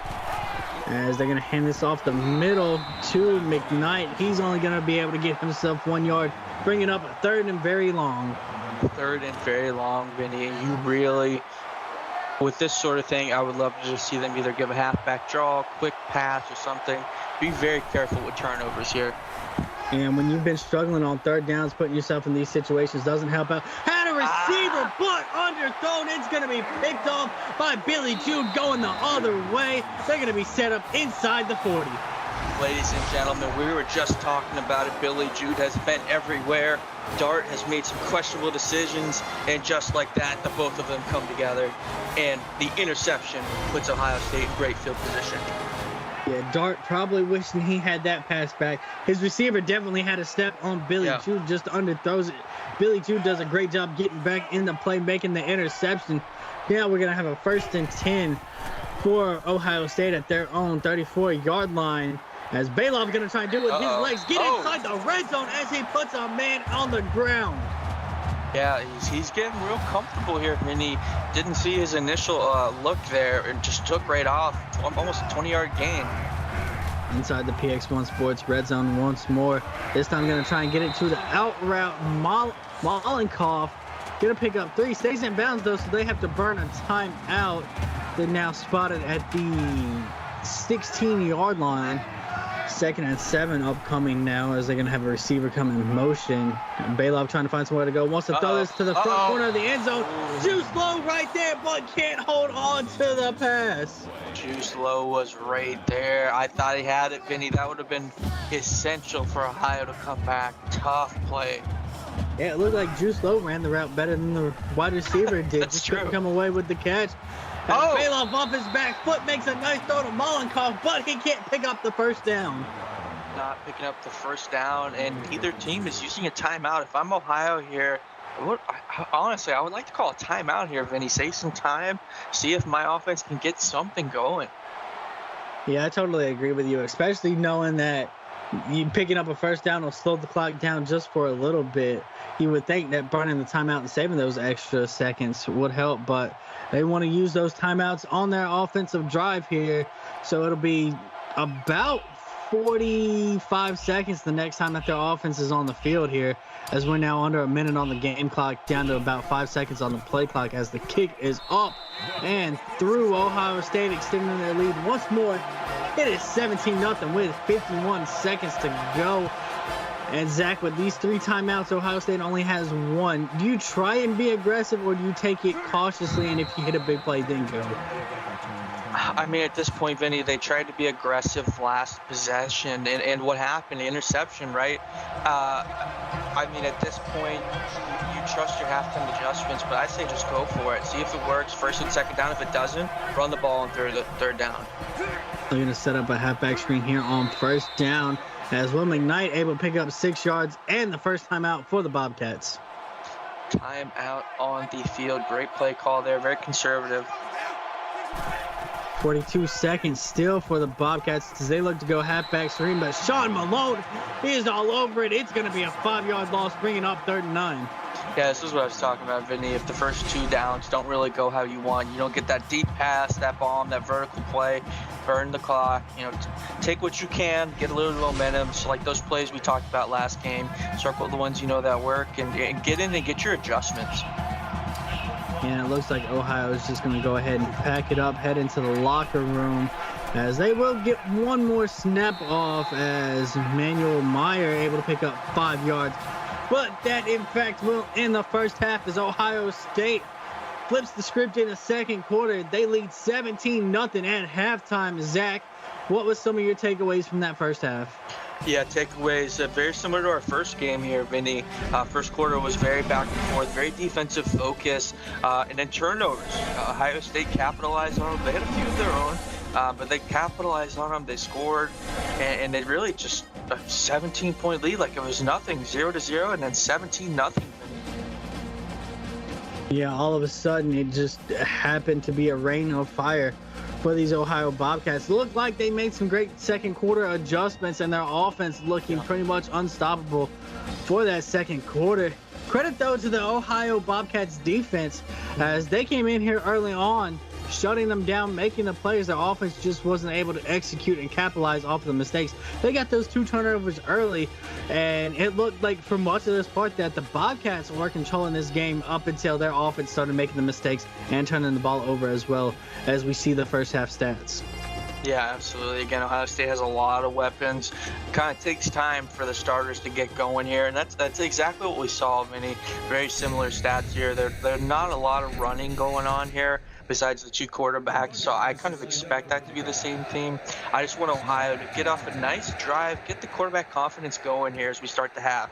Speaker 3: as they're going to hand this off the middle to McKnight. He's only going to be able to get himself 1 yard, bringing up a 3rd and very long.
Speaker 4: 3rd and very long, Vinny. You really, with this sort of thing, I would love to just see them either give a halfback draw, quick pass, or something. Be very careful with turnovers here.
Speaker 3: And when you've been struggling on 3rd downs, putting yourself in these situations doesn't help out. Had a receiver, but underthrown. It's going to be picked off by Billy Jude going the other way. They're going to be set up inside the 40.
Speaker 4: Ladies and gentlemen, we were just talking about it. Billy Jude has been everywhere. Dart has made some questionable decisions, and just like that, the both of them come together, and the interception puts Ohio State in great field position.
Speaker 3: Yeah, Dart probably wishing he had that pass back. His receiver definitely had a step on Billy Jude, just underthrows it. Billy Jude does a great job getting back in the play, making the interception. Now we're going to have a 1st and 10 for Ohio State at their own 34-yard line. As Bailoff's going to try and do it with his legs. Get inside the red zone as he puts a man on the ground.
Speaker 4: Yeah, he's getting real comfortable here. I mean, he didn't see his initial look there and just took right off. Almost a 20-yard gain.
Speaker 3: Inside the PX1 Sports red zone once more. This time going to try and get it to the out route. Mollenkoff going to pick up 3. Stays in bounds, though, so they have to burn a timeout. They're now spotted at the 16-yard line. 2nd and 7 upcoming now as they're going to have a receiver come in motion. Bailoff trying to find somewhere to go. Wants to throw this to the front corner of the end zone. Juice Low right there, but can't hold on to the pass.
Speaker 4: Juice Low was right there. I thought he had it, Vinny. That would have been essential for Ohio to come back. Tough play.
Speaker 3: Yeah, it looked like Juice Low ran the route better than the wide receiver did.
Speaker 4: That's
Speaker 3: Just
Speaker 4: true.
Speaker 3: couldn't come away with the catch. Bailoff off his back foot makes a nice throw to Mollenkoff, but he can't pick up the first down.
Speaker 4: Not picking up the first down, and either team is using a timeout. If I'm Ohio here, honestly, I would like to call a timeout here, Vinny. Save some time, see if my offense can get something going.
Speaker 3: Yeah, I totally agree with you, especially knowing that you picking up a first down will slow the clock down just for a little bit. You would think that burning the timeout and saving those extra seconds would help, but they want to use those timeouts on their offensive drive here. So it'll be about 45 seconds the next time that their offense is on the field here, as we're now under a minute on the game clock, down to about 5 seconds on the play clock as the kick is up and through. Ohio State extending their lead once more. It is 17-0 with 51 seconds to go. And Zach, with these 3 timeouts, Ohio State only has 1. Do you try and be aggressive, or do you take it cautiously, and if you hit a big play, then go?
Speaker 4: I mean, at this point, Vinny, they tried to be aggressive last possession, and what happened? Interception, right? I mean, at this point, you trust your halftime adjustments, but I say just go for it. See if it works, 1st and 2nd down. If it doesn't, run the ball on 3rd down.
Speaker 3: They're going to set up a halfback screen here on 1st down, as Will McKnight able to pick up 6 yards and the first time out for the Bobcats.
Speaker 4: Time out on the field. Great play call there. Very conservative.
Speaker 3: 42 seconds still for the Bobcats as they look to go halfback screen, but Sean Malone is all over it. It's going to be a 5-yard loss, bringing up 3rd and 9.
Speaker 4: Yeah, this is what I was talking about, Vinny. If the first 2 downs don't really go how you want, you don't get that deep pass, that bomb, that vertical play, burn the clock, take what you can, get a little momentum. So like those plays we talked about last game, circle the ones you know that work, and get in and get your adjustments.
Speaker 3: And it looks like Ohio is just going to go ahead and pack it up, head into the locker room, as they will get one more snap off as Manuel Meyer able to pick up 5 yards. But that, in fact, will end the first half as Ohio State flips the script in the second quarter. They lead 17-0 at halftime. Zach, what was some of your takeaways from that first half?
Speaker 4: Yeah, takeaways very similar to our first game here, Vinny. First quarter was very back and forth, very defensive focus, and then turnovers. Ohio State capitalized on them. They had a few of their own, but they capitalized on them. They scored, and they really just a 17-point lead, like it was nothing, 0-0, and then 17-0.
Speaker 3: Yeah, all of a sudden it just happened to be a rain of fire for these Ohio Bobcats. It looked like they made some great second quarter adjustments, and their offense looking pretty much unstoppable for that second quarter. Credit, though, to the Ohio Bobcats defense, as they came in here early on, shutting them down, making the plays. Their offense just wasn't able to execute and capitalize off of the mistakes. They got those 2 turnovers early, and it looked like for much of this part that the Bobcats were controlling this game up until their offense started making the mistakes and turning the ball over, as well as we see the first half stats.
Speaker 4: Yeah, absolutely. Again, Ohio State has a lot of weapons. Kind of takes time for the starters to get going here, and that's exactly what we saw. Vinny, very similar stats here. There's not a lot of running going on here besides the 2 quarterbacks, so I kind of expect that to be the same theme. I just want Ohio to get off a nice drive, get the quarterback confidence going here as we start the half.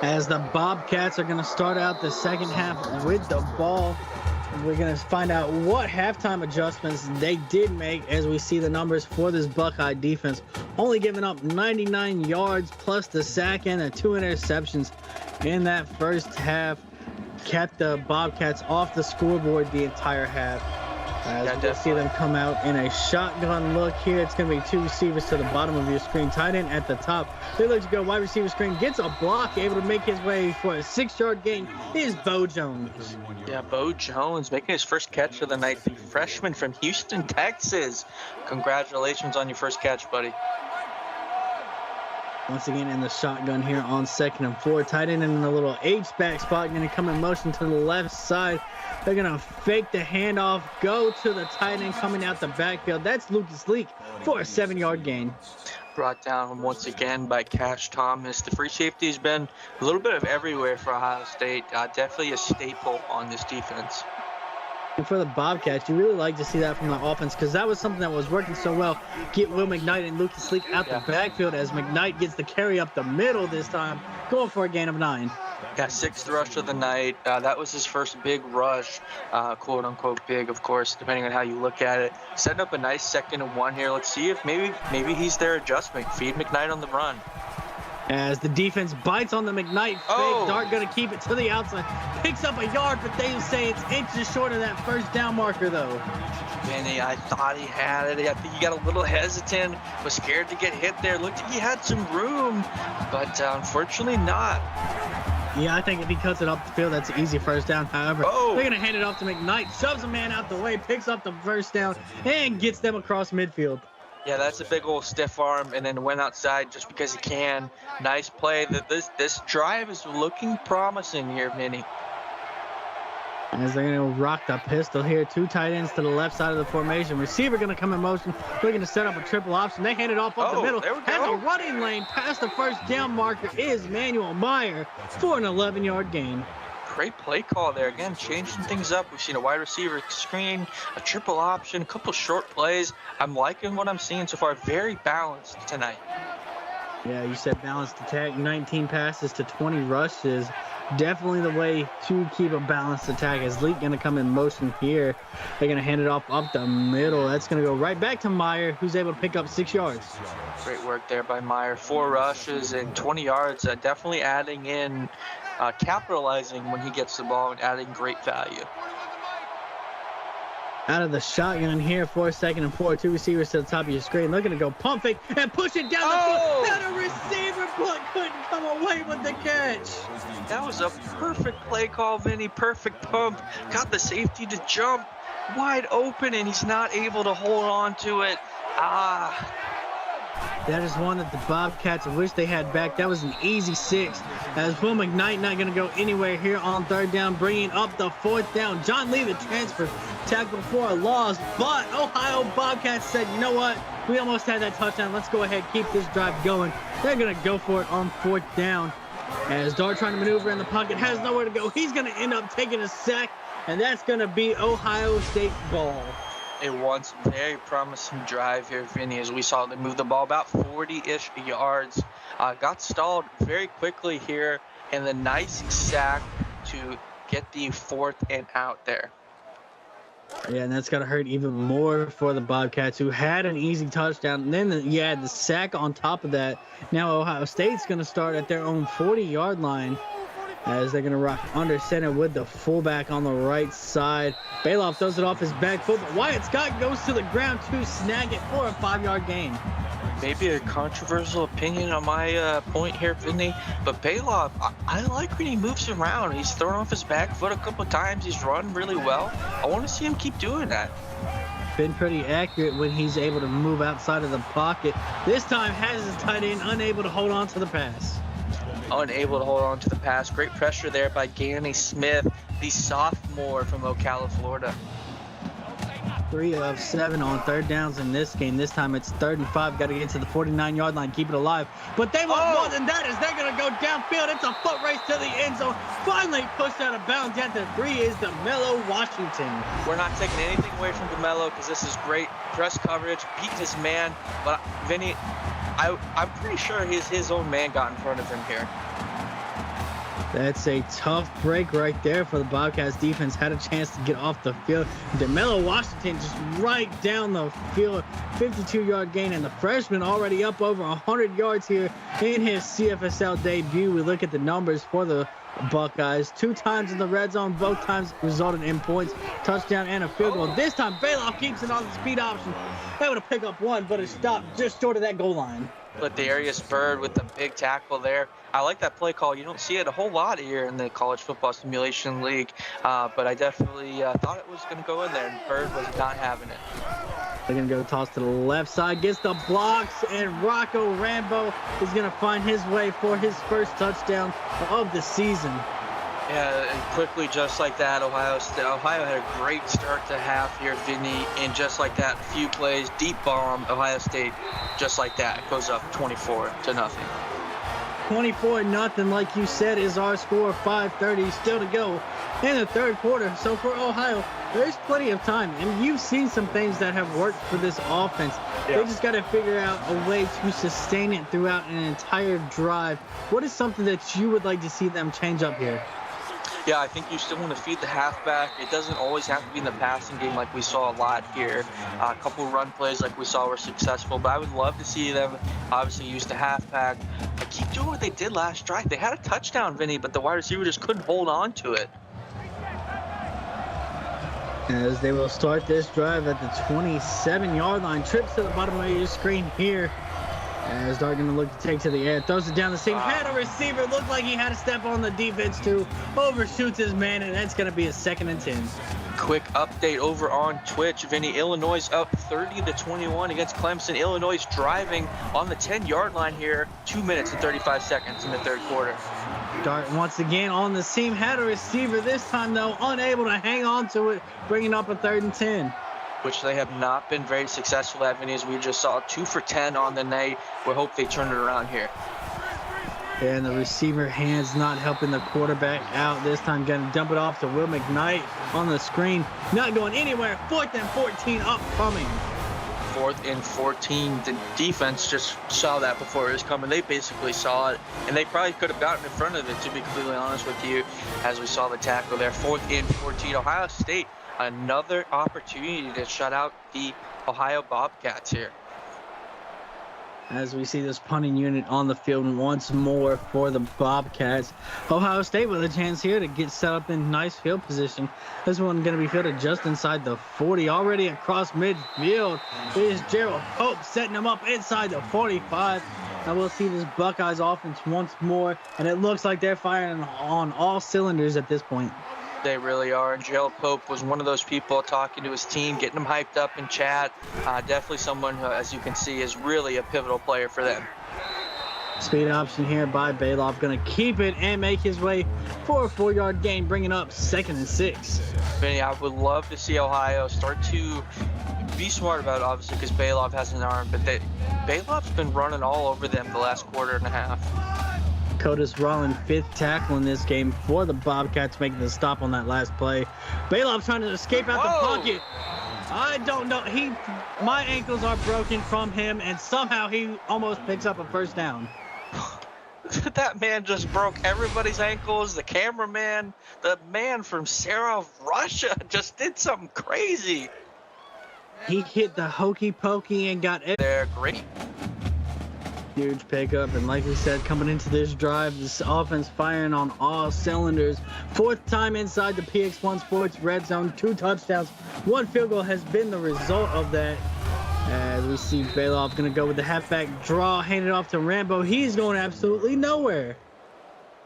Speaker 3: As the Bobcats are going to start out the second half with the ball, we're going to find out what halftime adjustments they did make as we see the numbers for this Buckeye defense. Only giving up 99 yards plus the sack and the 2 interceptions in that first half. Kept the Bobcats off the scoreboard the entire half. As we'll see them come out in a shotgun look here. It's going to be two receivers to the bottom of your screen. Tight end at the top. They look to go wide receiver screen. Gets a block. Able to make his way for a 6-yard gain is Bo Jones.
Speaker 4: Yeah, Bo Jones making his first catch of the night. The freshman from Houston, Texas. Congratulations on your first catch, buddy.
Speaker 3: Once again in the shotgun here on 2nd and 4. Tight end in a little H-back spot. Going to come in motion to the left side. They're going to fake the handoff. Go to the tight end coming out the backfield. That's Lucas Leak for a 7-yard gain.
Speaker 4: Brought down once again by Cash Thomas. The free safety has been a little bit of everywhere for Ohio State. Definitely a staple on this defense.
Speaker 3: And for the Bobcats, you really like to see that from the offense because that was something that was working so well. Get Will McKnight and Lucas Leak out the backfield as McKnight gets the carry up the middle this time, going for a gain of 9.
Speaker 4: Yeah, 6th rush of the night. That was his first big rush, quote unquote big, of course, depending on how you look at it. Setting up a nice 2nd and 1 here. Let's see if maybe he's their adjustment. Feed McKnight on the run.
Speaker 3: As the defense bites on the McKnight fake, Dart going to keep it to the outside. Picks up a yard, but they say it's inches short of that first down marker, though.
Speaker 4: Vinny, I thought he had it. I think he got a little hesitant, was scared to get hit there. Looked like he had some room, but unfortunately not.
Speaker 3: Yeah, I think if he cuts it up the field, that's an easy first down. However, they're going to hand it off to McKnight. Shoves a man out the way, picks up the first down, and gets them across midfield.
Speaker 4: Yeah, that's a big old stiff arm, and then went outside just because he can. Nice play. This drive is looking promising here, Vinny.
Speaker 3: As they're going to rock the pistol here. 2 tight ends to the left side of the formation. Receiver going to come in motion, looking to set up a triple option. They hand it off up the middle.
Speaker 4: There we go.
Speaker 3: Has a running lane past the first down marker is Manuel Meyer for an 11-yard gain.
Speaker 4: Great play call there. Again, changing things up. We've seen a wide receiver screen, a triple option, a couple short plays. I'm liking what I'm seeing so far. Very balanced tonight.
Speaker 3: Yeah, you said balanced attack. 19 passes to 20 rushes. Definitely the way to keep a balanced attack. As Leak going to come in motion here. They're going to hand it off up the middle. That's going to go right back to Meyer, who's able to pick up 6 yards.
Speaker 4: Great work there by Meyer. 4 rushes and 20 yards. Definitely adding in, capitalizing when he gets the ball and adding great value.
Speaker 3: Out of the shotgun here for 2nd and 4. 2 receivers to the top of your screen. Looking to go pump fake and push it down the field. And a receiver couldn't come away with the catch.
Speaker 4: That was a perfect play call, Vinny. Perfect pump. Got the safety to jump wide open, and he's not able to hold on to it.
Speaker 3: That is one that the Bobcats wish they had back. That was an easy 6. As Will McKnight not going to go anywhere here on 3rd down, bringing up the 4th down. John Lee, the transfer, tackle for a loss. But Ohio Bobcats said, you know what? We almost had that touchdown. Let's go ahead, keep this drive going. They're going to go for it on 4th down. As Dart trying to maneuver in the pocket, has nowhere to go. He's going to end up taking a sack, and that's going to be Ohio State ball.
Speaker 4: It was a very promising drive here, Vinny, as we saw them move the ball about 40-ish yards. Got stalled very quickly here, and the nice sack to get the 4th and out there.
Speaker 3: Yeah, and that's going to hurt even more for the Bobcats, who had an easy touchdown. And then you had the sack on top of that. Now Ohio State's going to start at their own 40-yard line, as they're going to rock under center with the fullback on the right side. Bailoff throws it off his back foot, but Wyatt Scott goes to the ground to snag it for a 5-yard gain.
Speaker 4: Maybe a controversial opinion on my point here, Vinny, but Bailoff, I like when he moves around. He's thrown off his back foot a couple of times. He's run really well. I want to see him keep doing that.
Speaker 3: Been pretty accurate when he's able to move outside of the pocket. This time has his tight end unable to hold on to the pass.
Speaker 4: Unable to hold on to the pass. Great pressure there by Ganny Smith, the sophomore from Ocala, Florida.
Speaker 3: 3 of 7 on 3rd downs in this game. This time it's 3rd and 5. Got to get to the 49-yard line, keep it alive. But they want more than that, as they're going to go downfield. It's a foot race to the end zone. Finally pushed out of bounds at the 3 is DeMello Washington.
Speaker 4: We're not taking anything away from DeMello because this is great press coverage. Beat his man. But Vinny, I'm pretty sure his own man got in front of him here.
Speaker 3: That's a tough break right there for the Bobcats defense. Had a chance to get off the field. DeMello Washington just right down the field. 52-yard gain, and the freshman already up over 100 yards here in his CFSL debut. We look at the numbers for the Buckeyes. 2 times in the red zone, both times resulted in points, touchdown, and a field goal. This time, Bailoff keeps it on the speed option. Able to pick up one, but it stopped just short of that goal line.
Speaker 4: But Darius Bird with the big tackle there. I like that play call. You don't see it a whole lot here in the College Football Simulation League, but I definitely thought it was going to go in there, and Bird was not having it.
Speaker 3: They're going to go toss to the left side, gets the blocks, and Rocco Rambo is going to find his way for his first touchdown of the season.
Speaker 4: Yeah, and quickly, just like that, Ohio had a great start to half here, Vinny, and just like that, few plays, deep bomb, Ohio State, just like that, goes up 24-0.
Speaker 3: 24-0, like you said, is our score. 5:30 still to go in the third quarter. So for Ohio, there's plenty of time, and you've seen some things that have worked for this offense. Yeah. They just got to figure out a way to sustain it throughout an entire drive. What is something that you would like to see them change up here?
Speaker 4: Yeah, I think you still want to feed the halfback. It doesn't always have to be in the passing game like we saw a lot here. A couple run plays like we saw were successful, but I would love to see them obviously use the halfback. Keep doing what they did last drive. They had a touchdown, Vinny, but the wide receiver just couldn't hold on to it.
Speaker 3: As they will start this drive at the 27-yard line. Trips to the bottom of your screen here. As Dart going to look to take to the air, throws it down the seam. Had a receiver, looked like he had a step on the defense too. Overshoots his man, and that's going to be a 2nd and 10.
Speaker 4: Quick update over on Twitch. Vinny, Illinois up 30-21 against Clemson. Illinois driving on the 10-yard line here. 2 minutes and 35 seconds in the third quarter.
Speaker 3: Dart once again on the seam. Had a receiver this time, though, unable to hang on to it, bringing up a 3rd and 10.
Speaker 4: Which they have not been very successful at, Vinny, as we just saw 2 for 10 on the night. We hope they turn it around here.
Speaker 3: And the receiver hands not helping the quarterback out. This time going to dump it off to Will McKnight on the screen. Not going anywhere. 4th and 14 upcoming.
Speaker 4: 4th and 14. The defense just saw that before it was coming. They basically saw it, and they probably could have gotten in front of it, to be completely honest with you, as we saw the tackle there. 4th and 14. Ohio State, another opportunity to shut out the Ohio Bobcats here.
Speaker 3: As we see this punting unit on the field once more for the Bobcats. Ohio State with a chance here to get set up in nice field position. This one going to be fielded just inside the 40. Already across midfield is Gerald Pope setting him up inside the 45. And we'll see this Buckeyes offense once more. And it looks like they're firing on all cylinders at this point.
Speaker 4: They really are, and Gerald Pope was one of those people talking to his team, getting them hyped up in chat. Definitely someone who, as you can see, is really a pivotal player for them.
Speaker 3: Speed option here by Bailoff, going to keep it and make his way for a 4-yard gain, bringing up 2nd and 6.
Speaker 4: Vinny, I would love to see Ohio start to be smart about it, obviously, because Bailoff has an arm, but Bailoff's been running all over them the last quarter and a half.
Speaker 3: Codis Rollin, 5th tackle in this game for the Bobcats, making the stop on that last play. Bailoff trying to escape out the pocket. I don't know. My ankles are broken from him, and somehow he almost picks up a 1st down.
Speaker 4: That man just broke everybody's ankles. The cameraman, the man from Sarov, Russia, just did something crazy.
Speaker 3: He hit the hokey pokey and got it.
Speaker 4: They're great.
Speaker 3: Huge pickup, and like we said, coming into this drive, this offense firing on all cylinders. 4th time inside the PX1 Sports red zone. 2 touchdowns, 1 field goal has been the result of that. As we see Bailoff going to go with the halfback draw, hand it off to Rambo. He's going absolutely nowhere.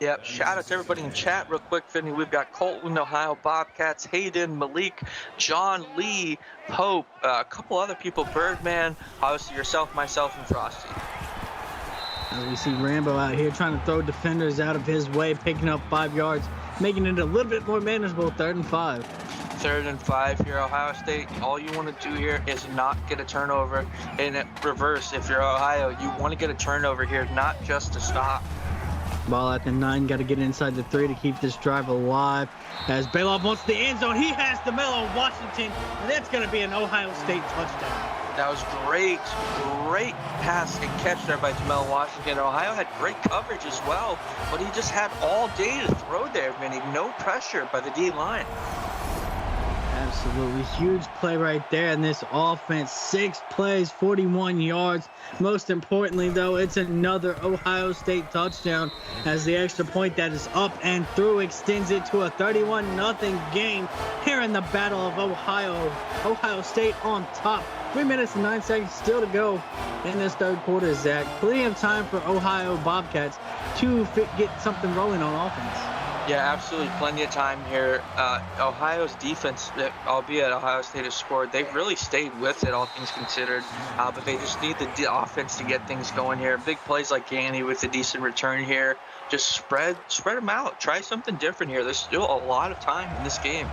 Speaker 4: Yep, shout out to everybody in chat real quick, Vinny. We've got Colton, Ohio Bobcats, Hayden, Malik, John Lee, Pope, a couple other people, Birdman, obviously yourself, myself, and Frosty.
Speaker 3: As we see Rambo out here trying to throw defenders out of his way, picking up 5 yards, making it a little bit more manageable. 3rd and 5.
Speaker 4: 3rd and 5 here, Ohio State. All you want to do here is not get a turnover. In reverse, if you're Ohio, you want to get a turnover here, not just to stop.
Speaker 3: Ball at the 9, got to get inside the 3 to keep this drive alive. As Bailoff wants the end zone, he has DeMello Washington, and that's going to be an Ohio State touchdown.
Speaker 4: That was great pass and catch there by Jamel Washington. Ohio had great coverage as well, but he just had all day to throw there, Vinny. No pressure by the D-line.
Speaker 3: Absolutely huge play right there in this offense. 6 plays, 41 yards. Most importantly, though, it's another Ohio State touchdown as the extra point that is up and through extends it to a 31-0 game here in the Battle of Ohio. Ohio State on top. 3 minutes and 9 seconds still to go in this third quarter, Zach. Plenty of time for Ohio Bobcats to get something rolling on offense.
Speaker 4: Yeah, absolutely. Plenty of time here. Ohio's defense, albeit Ohio State has scored, they've really stayed with it, all things considered. But they just need the offense to get things going here. Big plays like Gandy with a decent return here. Just spread them out. Try something different here. There's still a lot of time in this game.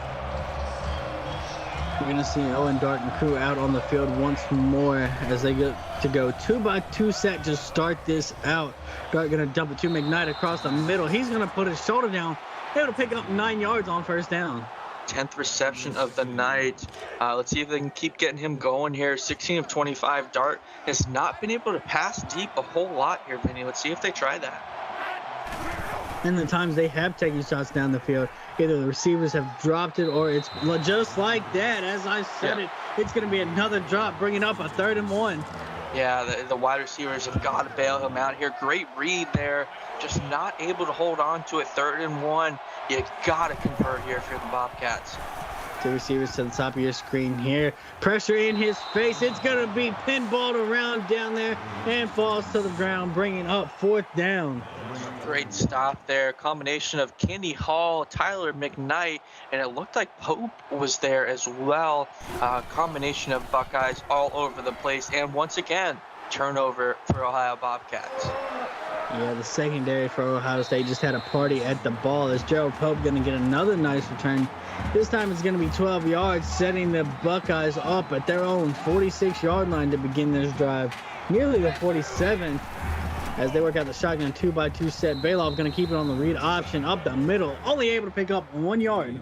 Speaker 3: We're going to see Owen Dart and crew out on the field once more as they get to go 2-by-2 set to start this out. Dart going to dump it to McKnight across the middle. He's going to put his shoulder down, able to pick up 9 yards on first down.
Speaker 4: 10th reception of the night. Let's see if they can keep getting him going here. 16 of 25. Dart has not been able to pass deep a whole lot here, Vinny. Let's see if they try that.
Speaker 3: And the times they have taken shots down the field, either the receivers have dropped it or it's just like that. As I said it's going to be another drop, bringing up a 3rd and 1.
Speaker 4: Yeah, the wide receivers have got to bail him out here. Great read there. Just not able to hold on to it. 3rd and 1. You got to convert here for the Bobcats.
Speaker 3: 2 receivers to the top of your screen here. Pressure in his face. It's going to be pinballed around down there and falls to the ground, bringing up 4th down.
Speaker 4: Great stop there. Combination of Kenny Hall, Tyler McKnight, and it looked like Pope was there as well. Combination of Buckeyes all over the place. And once again, turnover for Ohio Bobcats.
Speaker 3: Yeah, the secondary for Ohio State just had a party at the ball as Gerald Pope going to get another nice return. This time it's going to be 12 yards, setting the Buckeyes up at their own 46-yard line to begin this drive. Nearly the 47 as they work out the shotgun 2-by-2 set. Bailoff going to keep it on the read option up the middle, only able to pick up 1 yard.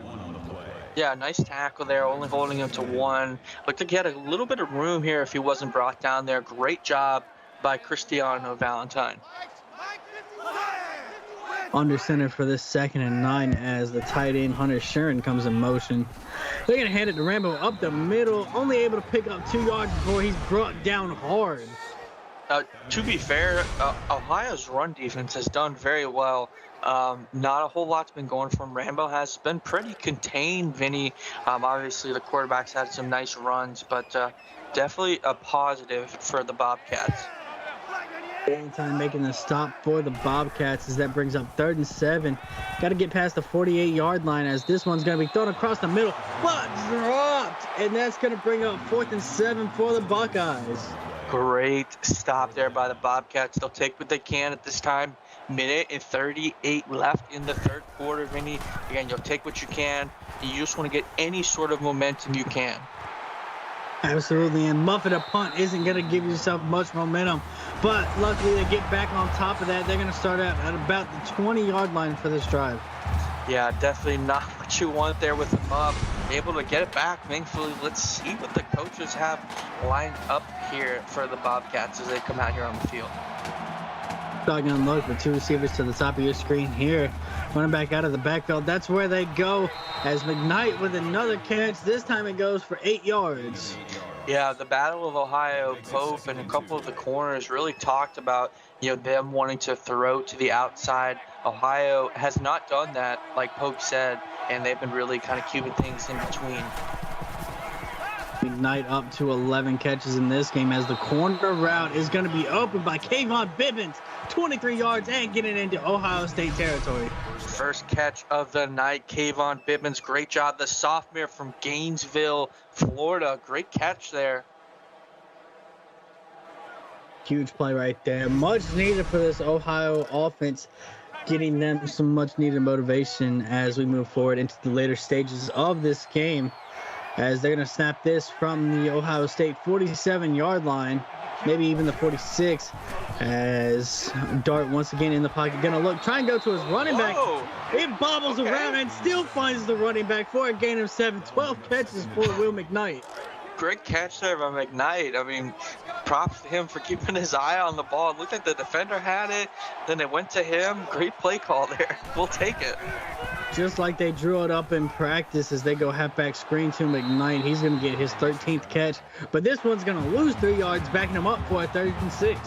Speaker 4: Yeah, nice tackle there, only holding him to 1. Looked like he had a little bit of room here if he wasn't brought down there. Great job by Cristiano Valentine.
Speaker 3: Under center for this 2nd and 9 as the tight end Hunter Shuren comes in motion. They're going to hand it to Rambo up the middle, only able to pick up 2 yards before he's brought down hard.
Speaker 4: To be fair, Ohio's run defense has done very well. Not a whole lot's been going from Rambo. Has been pretty contained, Vinny. Obviously, the quarterback's had some nice runs, but definitely a positive for the Bobcats.
Speaker 3: Valentine making the stop for the Bobcats as that brings up 3rd and 7. Got to get past the 48-yard line as this one's going to be thrown across the middle, but dropped, and that's going to bring up 4th and 7 for the Buckeyes.
Speaker 4: Great stop there by the Bobcats. They'll take what they can at this time. 1:38 left in the 3rd quarter, Vinny. Again, you'll take what you can. You just want to get any sort of momentum you can.
Speaker 3: Absolutely, and muffing a punt isn't going to give yourself much momentum, but luckily they get back on top of that. They're going to start out at about the 20-yard line for this drive.
Speaker 4: Yeah, definitely not what you want there with the muff. Able to get it back, thankfully. Let's see what the coaches have lined up here for the Bobcats as they come out here on the field.
Speaker 3: Shotgun look with 2 receivers to the top of your screen here. Running back out of the backfield. That's where they go as McKnight with another catch. This time it goes for 8 yards.
Speaker 4: Yeah, the Battle of Ohio, Pope and a couple of the corners really talked about, them wanting to throw to the outside. Ohio has not done that, like Pope said, and they've been really kind of keeping things in between.
Speaker 3: McKnight up to 11 catches in this game as the corner route is going to be opened by Kayvon Bibbins, 23 yards and getting into Ohio State territory.
Speaker 4: First catch of the night, Kayvon Bibbins. Great job. The sophomore from Gainesville, Florida. Great catch there.
Speaker 3: Huge play right there. Much needed for this Ohio offense, getting them some much needed motivation as we move forward into the later stages of this game. As they're going to snap this from the Ohio State 47-yard line, maybe even the 46, as Dart once again in the pocket, going to look, try and go to his running back. It bobbles around and still finds the running back for a gain of 7. 12 catches for Will McKnight.
Speaker 4: Great catch there by McKnight. I mean, props to him for keeping his eye on the ball. It looked like the defender had it, then it went to him. Great play call there. We'll take it.
Speaker 3: Just like they drew it up in practice as they go halfback screen to McKnight. He's going to get his 13th catch, but this one's going to lose 3 yards, backing him up for a 3rd and 6.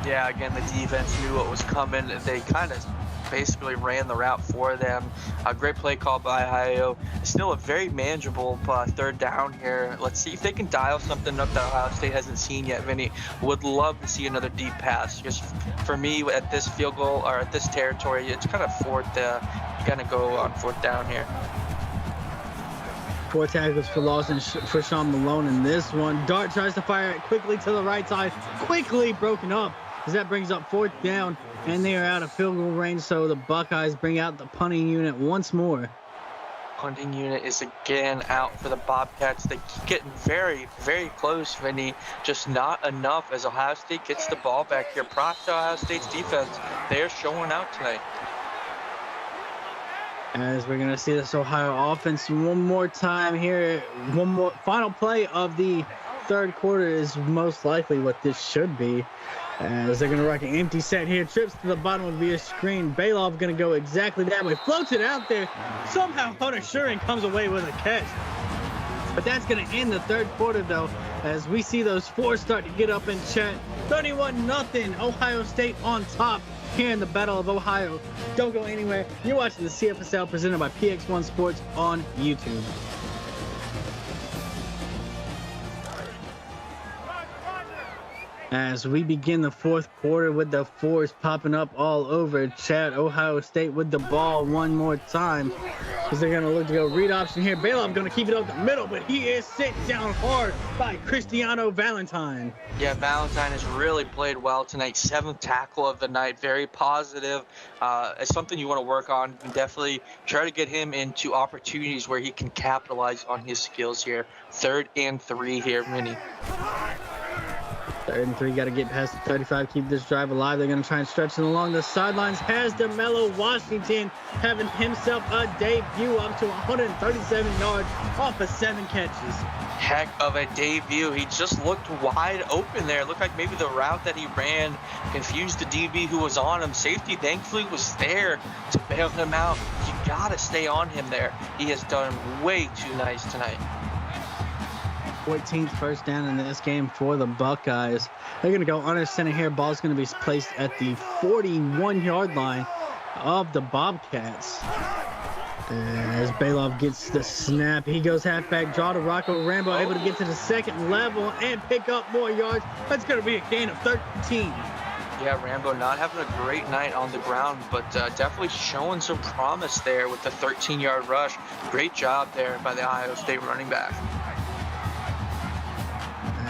Speaker 4: Yeah, again, the defense knew what was coming. They kind of basically ran the route for them. A great play call by Ohio. Still a very manageable 3rd down here. Let's see if they can dial something up that Ohio State hasn't seen yet, Vinny. Would love to see another deep pass. Just for me, at this field goal or at this territory, it's kind of gonna go on 4th down here.
Speaker 3: 4 tackles for loss for Sean Malone in this one. Dart tries to fire it quickly to the right side. Quickly broken up as that brings up 4th down, and they are out of field goal range, so the Buckeyes bring out the punting unit once more.
Speaker 4: Punting unit is again out for the Bobcats. They keep getting very, very close, Vinny. Just not enough as Ohio State gets the ball back here. Props to Ohio State's defense. They're showing out tonight.
Speaker 3: As we're going to see this Ohio offense one more time here. One more final play of the 3rd quarter is most likely what this should be. As they're going to rock an empty set here. Trips to the bottom via screen. Bailoff going to go exactly that way. Floats it out there. Somehow Hunter Shuren comes away with a catch. But that's going to end the 3rd quarter, though, as we see those 4 start to get up in chat. 31-0, Ohio State on top here in the Battle of Ohio. Don't go anywhere. You're watching the CFSL presented by PX1 Sports on YouTube. As we begin the 4th quarter with the 4s popping up all over chat. Ohio State with the ball one more time as they're going to look to go read option here. Bailoff going to keep it up the middle, but he is sent down hard by Cristiano Valentine.
Speaker 4: Yeah, Valentine has really played well tonight. 7th tackle of the night. Very positive. It's something you want to work on. You can definitely try to get him into opportunities where he can capitalize on his skills here. 3rd and 3 here, Minnie.
Speaker 3: 3rd and 3, got to get past the 35, keep this drive alive. They're going to try and stretch it along the sidelines. Has DeMello Washington having himself a debut up to 137 yards off of 7 catches.
Speaker 4: Heck of a debut. He just looked wide open there. Looked like maybe the route that he ran confused the DB who was on him. Safety thankfully was there to bail him out. You got to stay on him there. He has done way too nice tonight.
Speaker 3: 14th first down in this game for the Buckeyes. They're going to go under center here. Ball's going to be placed at the 41-yard line of the Bobcats. As Bailoff gets the snap, he goes halfback draw to Rocco Rambo, able to get to the 2nd level and pick up more yards. That's going to be a gain of 13.
Speaker 4: Yeah, Rambo not having a great night on the ground, but definitely showing some promise there with the 13-yard rush. Great job there by the Ohio State running back.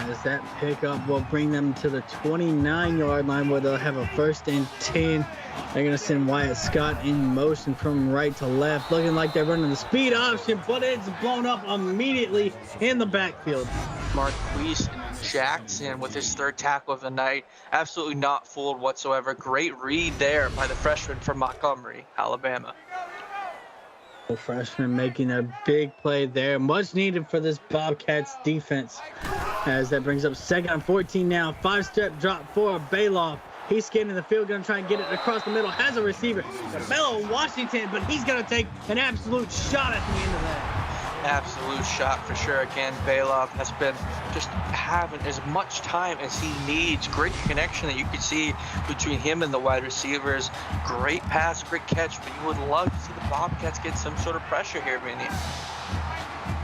Speaker 3: As that pickup will bring them to the 29-yard line where they'll have a 1st and 10. They're going to send Wyatt Scott in motion from right to left, looking like they're running the speed option, but it's blown up immediately in the backfield.
Speaker 4: Marquise Jackson with his 3rd tackle of the night. Absolutely not fooled whatsoever. Great read there by the freshman from Montgomery, Alabama.
Speaker 3: The freshman making a big play there. Much needed for this Bobcats defense. As that brings up 2nd and 14 now. 5-step drop for Bailoff. He's scanning the field, going to try and get it across the middle. Has a receiver, DeMello Washington, but he's going to take an absolute shot at the end of that.
Speaker 4: Absolute shot for sure. Again, Bailoff has been just having as much time as he needs. Great connection that you could see between him and the wide receivers. Great pass, great catch, but you would love to see the Bobcats get some sort of pressure here, Vinny.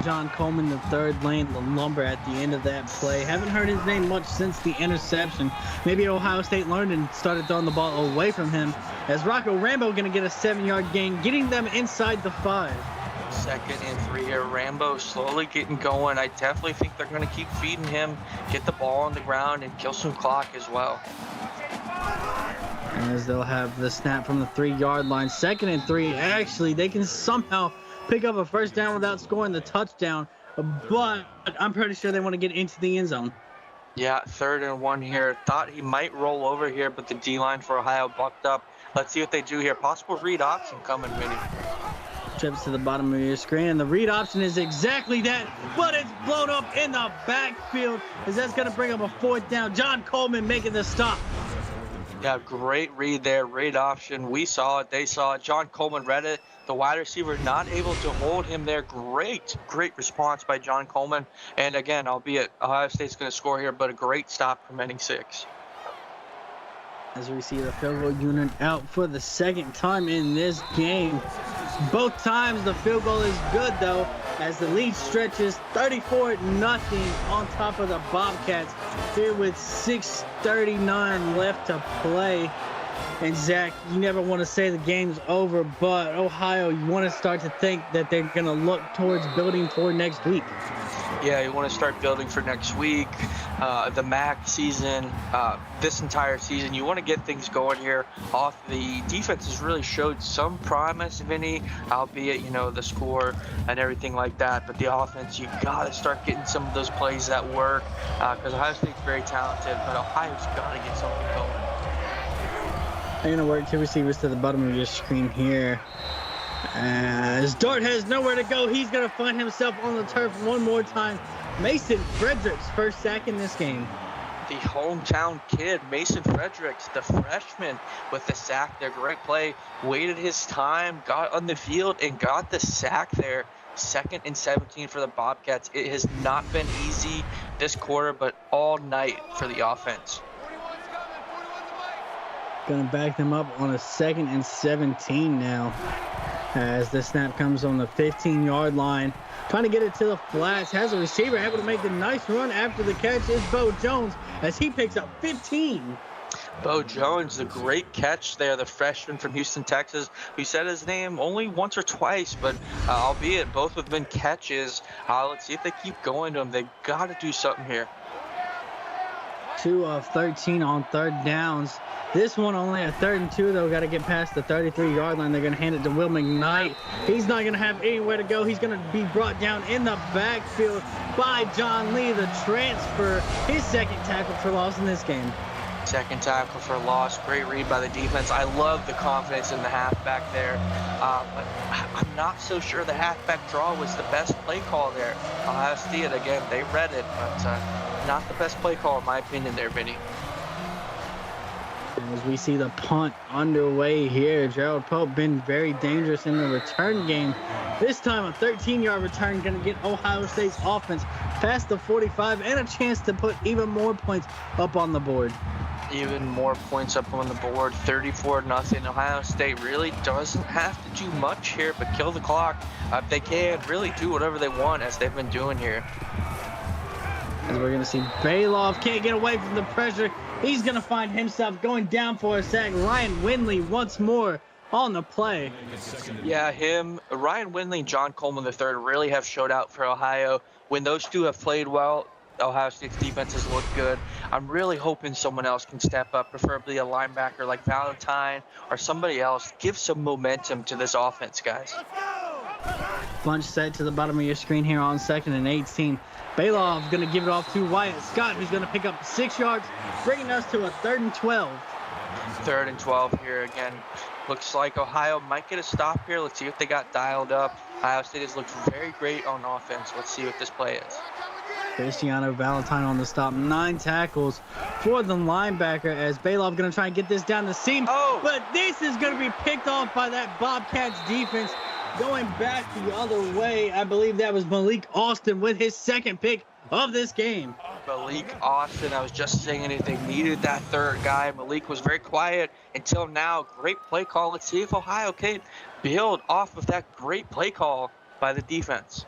Speaker 3: John Coleman, the 3rd, laying the lumber at the end of that play. Haven't heard his name much since the interception. Maybe Ohio State learned and started throwing the ball away from him. As Rocco Rambo going to get a 7-yard gain, getting them inside the 5.
Speaker 4: 2nd and 3 here. Rambo slowly getting going. I definitely think they're going to keep feeding him, get the ball on the ground, and kill some clock as well.
Speaker 3: As they'll have the snap from the 3-yard line. 2nd and 3. Actually, they can somehow pick up a 1st down without scoring the touchdown, but I'm pretty sure they want to get into the end zone.
Speaker 4: Yeah, 3rd and 1 here. Thought he might roll over here, but the D-line for Ohio bucked up. Let's see what they do here. Possible read option coming, Vinny.
Speaker 3: trips to the bottom of your screen, and the read option is exactly that, but it's blown up in the backfield as that's going to bring up a 4th down. John Coleman making the stop.
Speaker 4: Yeah, great read there, read option. We saw it, they saw it. John Coleman read it. The wide receiver not able to hold him there. Great response by John Coleman. And again, albeit Ohio State's going to score here, but a great stop from ending 6.
Speaker 3: As we see the field goal unit out for the 2nd time in this game. Both times the field goal is good though, as the lead stretches 34-0 on top of the Bobcats here with 6:39 left to play. And Zach, you never want to say the game's over, but Ohio, you want to start to think that they're going to look towards building for next week.
Speaker 4: Yeah, you want to start building for next week, the MAC season, this entire season. You want to get things going here. Off the defense has really showed some promise, Vinny, albeit, you know, the score and everything like that. But the offense, you got to start getting some of those plays that work because Ohio State's very talented, but Ohio's got to get something going.
Speaker 3: They're going to work 2 receivers to the bottom of your screen here. As Dart has nowhere to go, he's going to find himself on the turf one more time. Mason Fredericks, first sack in this game.
Speaker 4: The hometown kid, Mason Fredericks, the freshman with the sack there. Great play, waited his time, got on the field, and got the sack there. 2nd and 17 for the Bobcats. It has not been easy this quarter, but all night for the offense.
Speaker 3: Going to back them up on a 2nd and 17 now. As the snap comes on the 15-yard line. Trying to get it to the flats. Has a receiver able to make the nice run after the catch is Bo Jones as he picks up 15.
Speaker 4: Bo Jones, the great catch there, the freshman from Houston, Texas. We said his name only once or twice, but albeit both have been catches. Let's see if they keep going to him. They've got to do something here.
Speaker 3: 2 of 13 on 3rd downs. This one only a 3rd and 2 though. Got to get past the 33-yard line. They're going to hand it to Will McKnight. He's not going to have anywhere to go. He's going to be brought down in the backfield by John Lee, the transfer. His 2nd tackle for loss in this game.
Speaker 4: 2nd tackle for loss. Great read by the defense. I love the confidence in the halfback there. But I'm not so sure the halfback draw was the best play call there. Ohio State, again, they read it, but not the best play call in my opinion there, Vinny.
Speaker 3: As we see the punt underway here, Gerald Pope been very dangerous in the return game. This time a 13-yard return going to get Ohio State's offense past the 45 and a chance to put even more points up on the board.
Speaker 4: Even more points up on the board, 34-0. Ohio State really doesn't have to do much here but kill the clock. If they can, really do whatever they want as they've been doing here.
Speaker 3: As we're going to see Bailoff can't get away from the pressure. He's going to find himself going down for a sack. Ryan Windley once more on the play.
Speaker 4: Yeah, Ryan Windley and John Coleman III really have showed out for Ohio. When those two have played well, Ohio State's defense has looked good. I'm really hoping someone else can step up, preferably a linebacker like Valentine or somebody else. Give some momentum to this offense, guys.
Speaker 3: Bunch set to the bottom of your screen here on 2nd and 18. Bailoff going to give it off to Wyatt Scott, who's going to pick up 6 yards, bringing us to a 3rd and 12.
Speaker 4: 3rd and 12 here again. Looks like Ohio might get a stop here. Let's see if they got dialed up. Ohio State has looked very great on offense. Let's see what this play is.
Speaker 3: Cristiano Valentine on the stop. 9 tackles for the linebacker as Bailoff going to try and get this down the seam.
Speaker 4: Oh.
Speaker 3: But this is going to be picked off by that Bobcats defense. Going back the other way, I believe that was Malik Austin with his 2nd pick of this game.
Speaker 4: Malik Austin, I was just saying they needed that 3rd guy. Malik was very quiet until now. Great play call. Let's see if Ohio can build off of that great play call by the defense.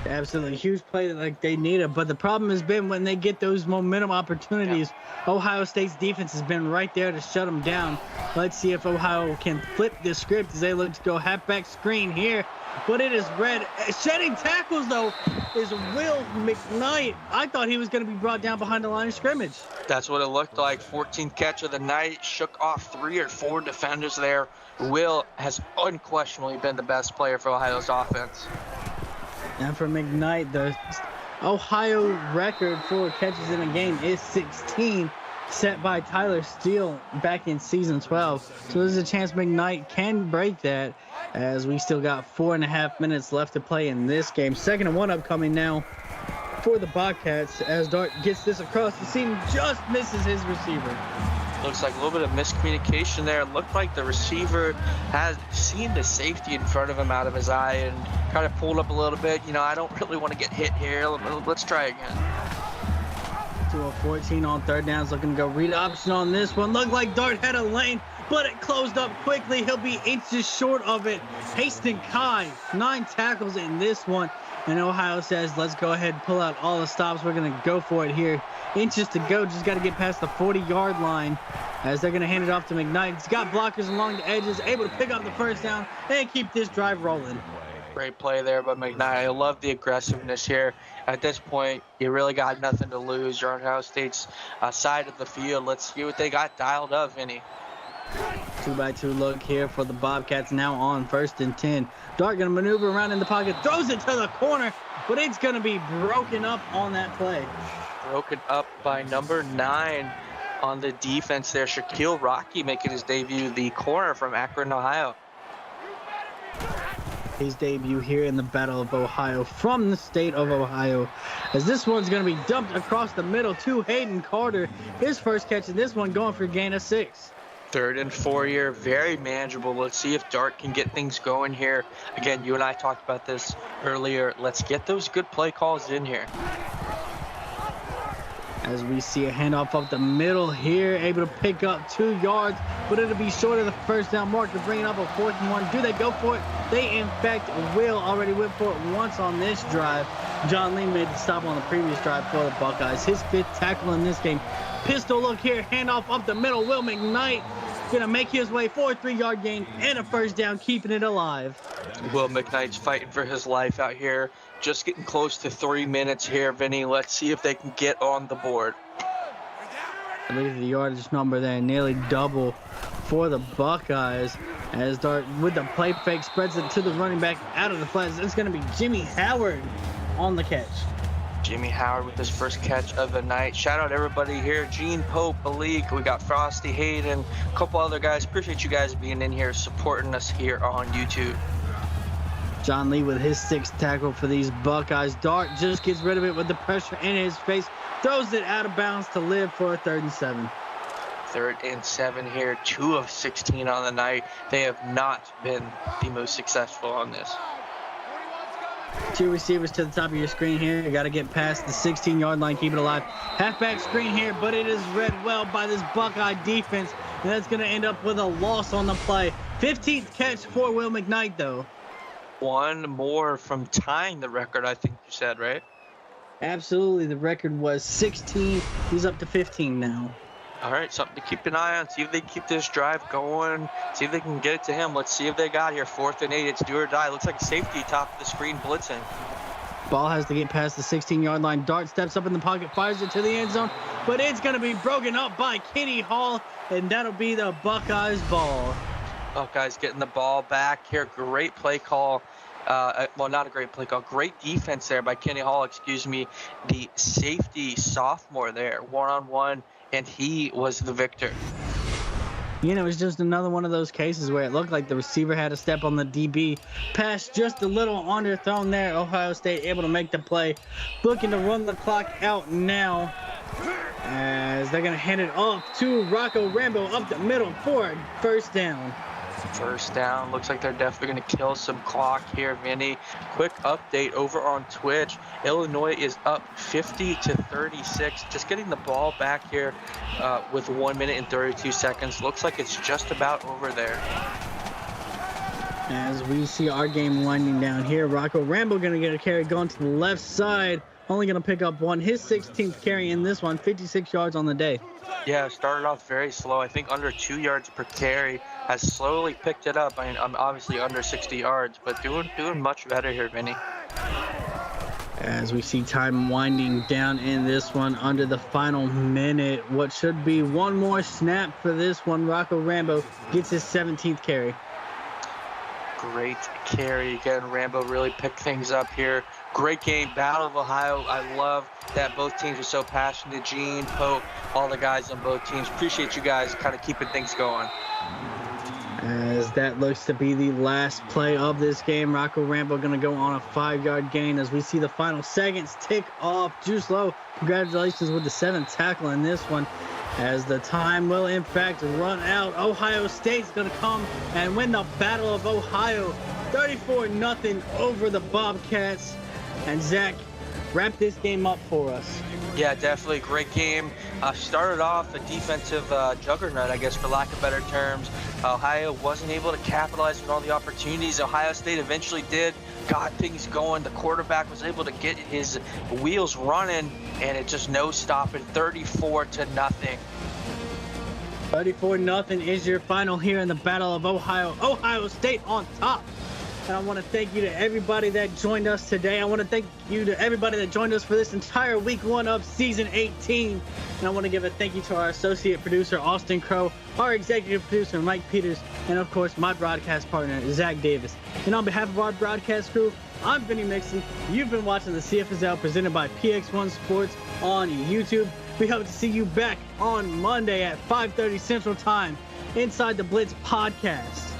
Speaker 3: Absolutely huge play like they needed, but the problem has been when they get those momentum opportunities, Ohio State's defense has been right there to shut them down. Let's see if Ohio can flip the script as they look to go halfback screen here, but it is red. Shedding tackles though is Will McKnight. I thought he was going to be brought down behind the line of scrimmage.
Speaker 4: That's what it looked like. 14th catch of the night, shook off 3 or 4 defenders there. Will has unquestionably been the best player for Ohio's offense.
Speaker 3: And for McKnight, the Ohio record for catches in a game is 16. set by Tyler Steele back in season 12. So there's a chance McKnight can break that, as we still got 4.5 minutes left to play in this game. 2nd and 1 upcoming now for the Bobcats, as Dart gets this across the seam, just misses his receiver.
Speaker 4: Looks like a little bit of miscommunication there. It looked like the receiver had seen the safety in front of him out of his eye and kind of pulled up a little bit. You know, I don't really want to get hit here. Let's try again.
Speaker 3: 2-14 on 3rd downs, looking to go read option on this one. Looked like Dart had a lane, but it closed up quickly. He'll be inches short of it. Haston Kai, 9 tackles in this one. And Ohio says, let's go ahead and pull out all the stops. We're going to go for it here. Inches to go. Just got to get past the 40-yard line, as they're going to hand it off to McKnight. He's got blockers along the edges, able to pick up the 1st down and keep this drive rolling.
Speaker 4: Great play there by McKnight. I love the aggressiveness here. At this point, you really got nothing to lose. You're on Ohio State's side of the field. Let's see what they got dialed up, Vinny.
Speaker 3: 2-by-2 look here for the Bobcats, now on 1st and 10. Dart going to maneuver around in the pocket, throws it to the corner, but it's going to be broken up on that play.
Speaker 4: Broken up by number 9 on the defense there. Shaquille Rocky making his debut, the corner from Akron, Ohio.
Speaker 3: His debut here in the Battle of Ohio from the state of Ohio, as this one's going to be dumped across the middle to Hayden Carter. His first catch in this one, going for a gain of 6.
Speaker 4: 3rd and 4 here, very manageable. Let's see if Dart can get things going here. Again, you and I talked about this earlier. Let's get those good play calls in here.
Speaker 3: As we see a handoff up the middle here, able to pick up 2 yards, but it'll be short of the 1st down mark to bring it up a 4th and 1. Do they go for it? They, in fact, will. Already went for it once on this drive. John Lee made the stop on the previous drive for the Buckeyes. His 5th tackle in this game. Pistol look here, handoff up the middle. Will McKnight gonna make his way for a 3-yard gain and a 1st down, keeping it alive.
Speaker 4: Will McKnight's fighting for his life out here. Just getting close to 3 minutes here, Vinny. Let's see if they can get on the board.
Speaker 3: Look at the yardage number there, nearly double for the Buckeyes, as Dart with the play fake spreads it to the running back out of the flats. It's going to be Jimmy Howard on the catch.
Speaker 4: Jimmy Howard with his first catch of the night. Shout out everybody here. Gene Pope, Malik, we got Frosty Hayden, a couple other guys. Appreciate you guys being in here, supporting us here on YouTube.
Speaker 3: John Lee with his 6th tackle for these Buckeyes. Dart just gets rid of it with the pressure in his face. Throws it out of bounds to live for a 3rd and 7.
Speaker 4: 3rd and 7 here. 2 of 16 on the night. They have not been the most successful on this.
Speaker 3: 2 receivers to the top of your screen here. You got to get past the 16-yard line, keep it alive. Halfback screen here, but it is read well by this Buckeye defense, and that's going to end up with a loss on the play. 15th catch for Will McKnight, though.
Speaker 4: 1 more from tying the record, I think you said, right?
Speaker 3: Absolutely. The record was 16. He's up to 15 now.
Speaker 4: All right, something to keep an eye on. See if they keep this drive going. See if they can get it to him. Let's see if they got here. 4th and 8. It's do or die. Looks like a safety top of the screen blitzing.
Speaker 3: Ball has to get past the 16-yard line. Dart steps up in the pocket, fires it to the end zone, but it's going to be broken up by Kenny Hall, and that'll be the Buckeyes' ball.
Speaker 4: Buckeyes getting the ball back here. Great play call. Well, not a great play call. Great defense there by Kenny Hall, the safety sophomore there. 1-on-1, and he was the victor.
Speaker 3: You know, it's just another one of those cases where it looked like the receiver had a step on the DB. Pass just a little underthrown there. Ohio State able to make the play. Looking to run the clock out now, as they're going to hand it off to Rocco Rambo up the middle for a 1st down.
Speaker 4: 1st down. Looks like they're definitely going to kill some clock here, Vinny. Quick update over on Twitch. Illinois is up 50-36. Just getting the ball back here with 1 minute and 32 seconds. Looks like it's just about over there.
Speaker 3: As we see our game winding down here, Rocco Rambo going to get a carry going to the left side. Only going to pick up 1. His 16th carry in this one, 56 yards on the day.
Speaker 4: Yeah, started off very slow. I think under 2 yards per carry. Has slowly picked it up. I mean, I'm obviously under 60 yards, but doing much better here, Vinny.
Speaker 3: As we see time winding down in this one, under the final minute, what should be one more snap for this one. Rocco Rambo gets his 17th carry.
Speaker 4: Great carry again. Rambo really picked things up here Great game, Battle of Ohio. I love that both teams are so passionate. Gene, Pope, all the guys on both teams. Appreciate you guys kind of keeping things going.
Speaker 3: As that looks to be the last play of this game, Rocco Rambo going to go on a 5-yard gain as we see the final seconds tick off. Juice Lowe, congratulations with the 7th tackle in this one, as the time will in fact run out. Ohio State's going to come and win the Battle of Ohio 34-0 over the Bobcats. And Zach, wrap this game up for us.
Speaker 4: Yeah, definitely a great game. Started off a defensive juggernaut, I guess, for lack of better terms. Ohio wasn't able to capitalize on all the opportunities. Ohio State eventually did, got things going. The quarterback was able to get his wheels running, and it just no stopping, 34-0.
Speaker 3: 34-0 is your final here in the Battle of Ohio. Ohio State on top. And I want to thank you to everybody that joined us today. I want to thank you to everybody that joined us for this entire week 1 of season 18. And I want to give a thank you to our associate producer, Austin Crow, our executive producer, Mike Peters, and of course, my broadcast partner, Zach Davis. And on behalf of our broadcast crew, I'm Vinny Mixon. You've been watching the CFSL presented by PX1 Sports on YouTube. We hope to see you back on Monday at 5:30 Central Time inside the Blitz podcast.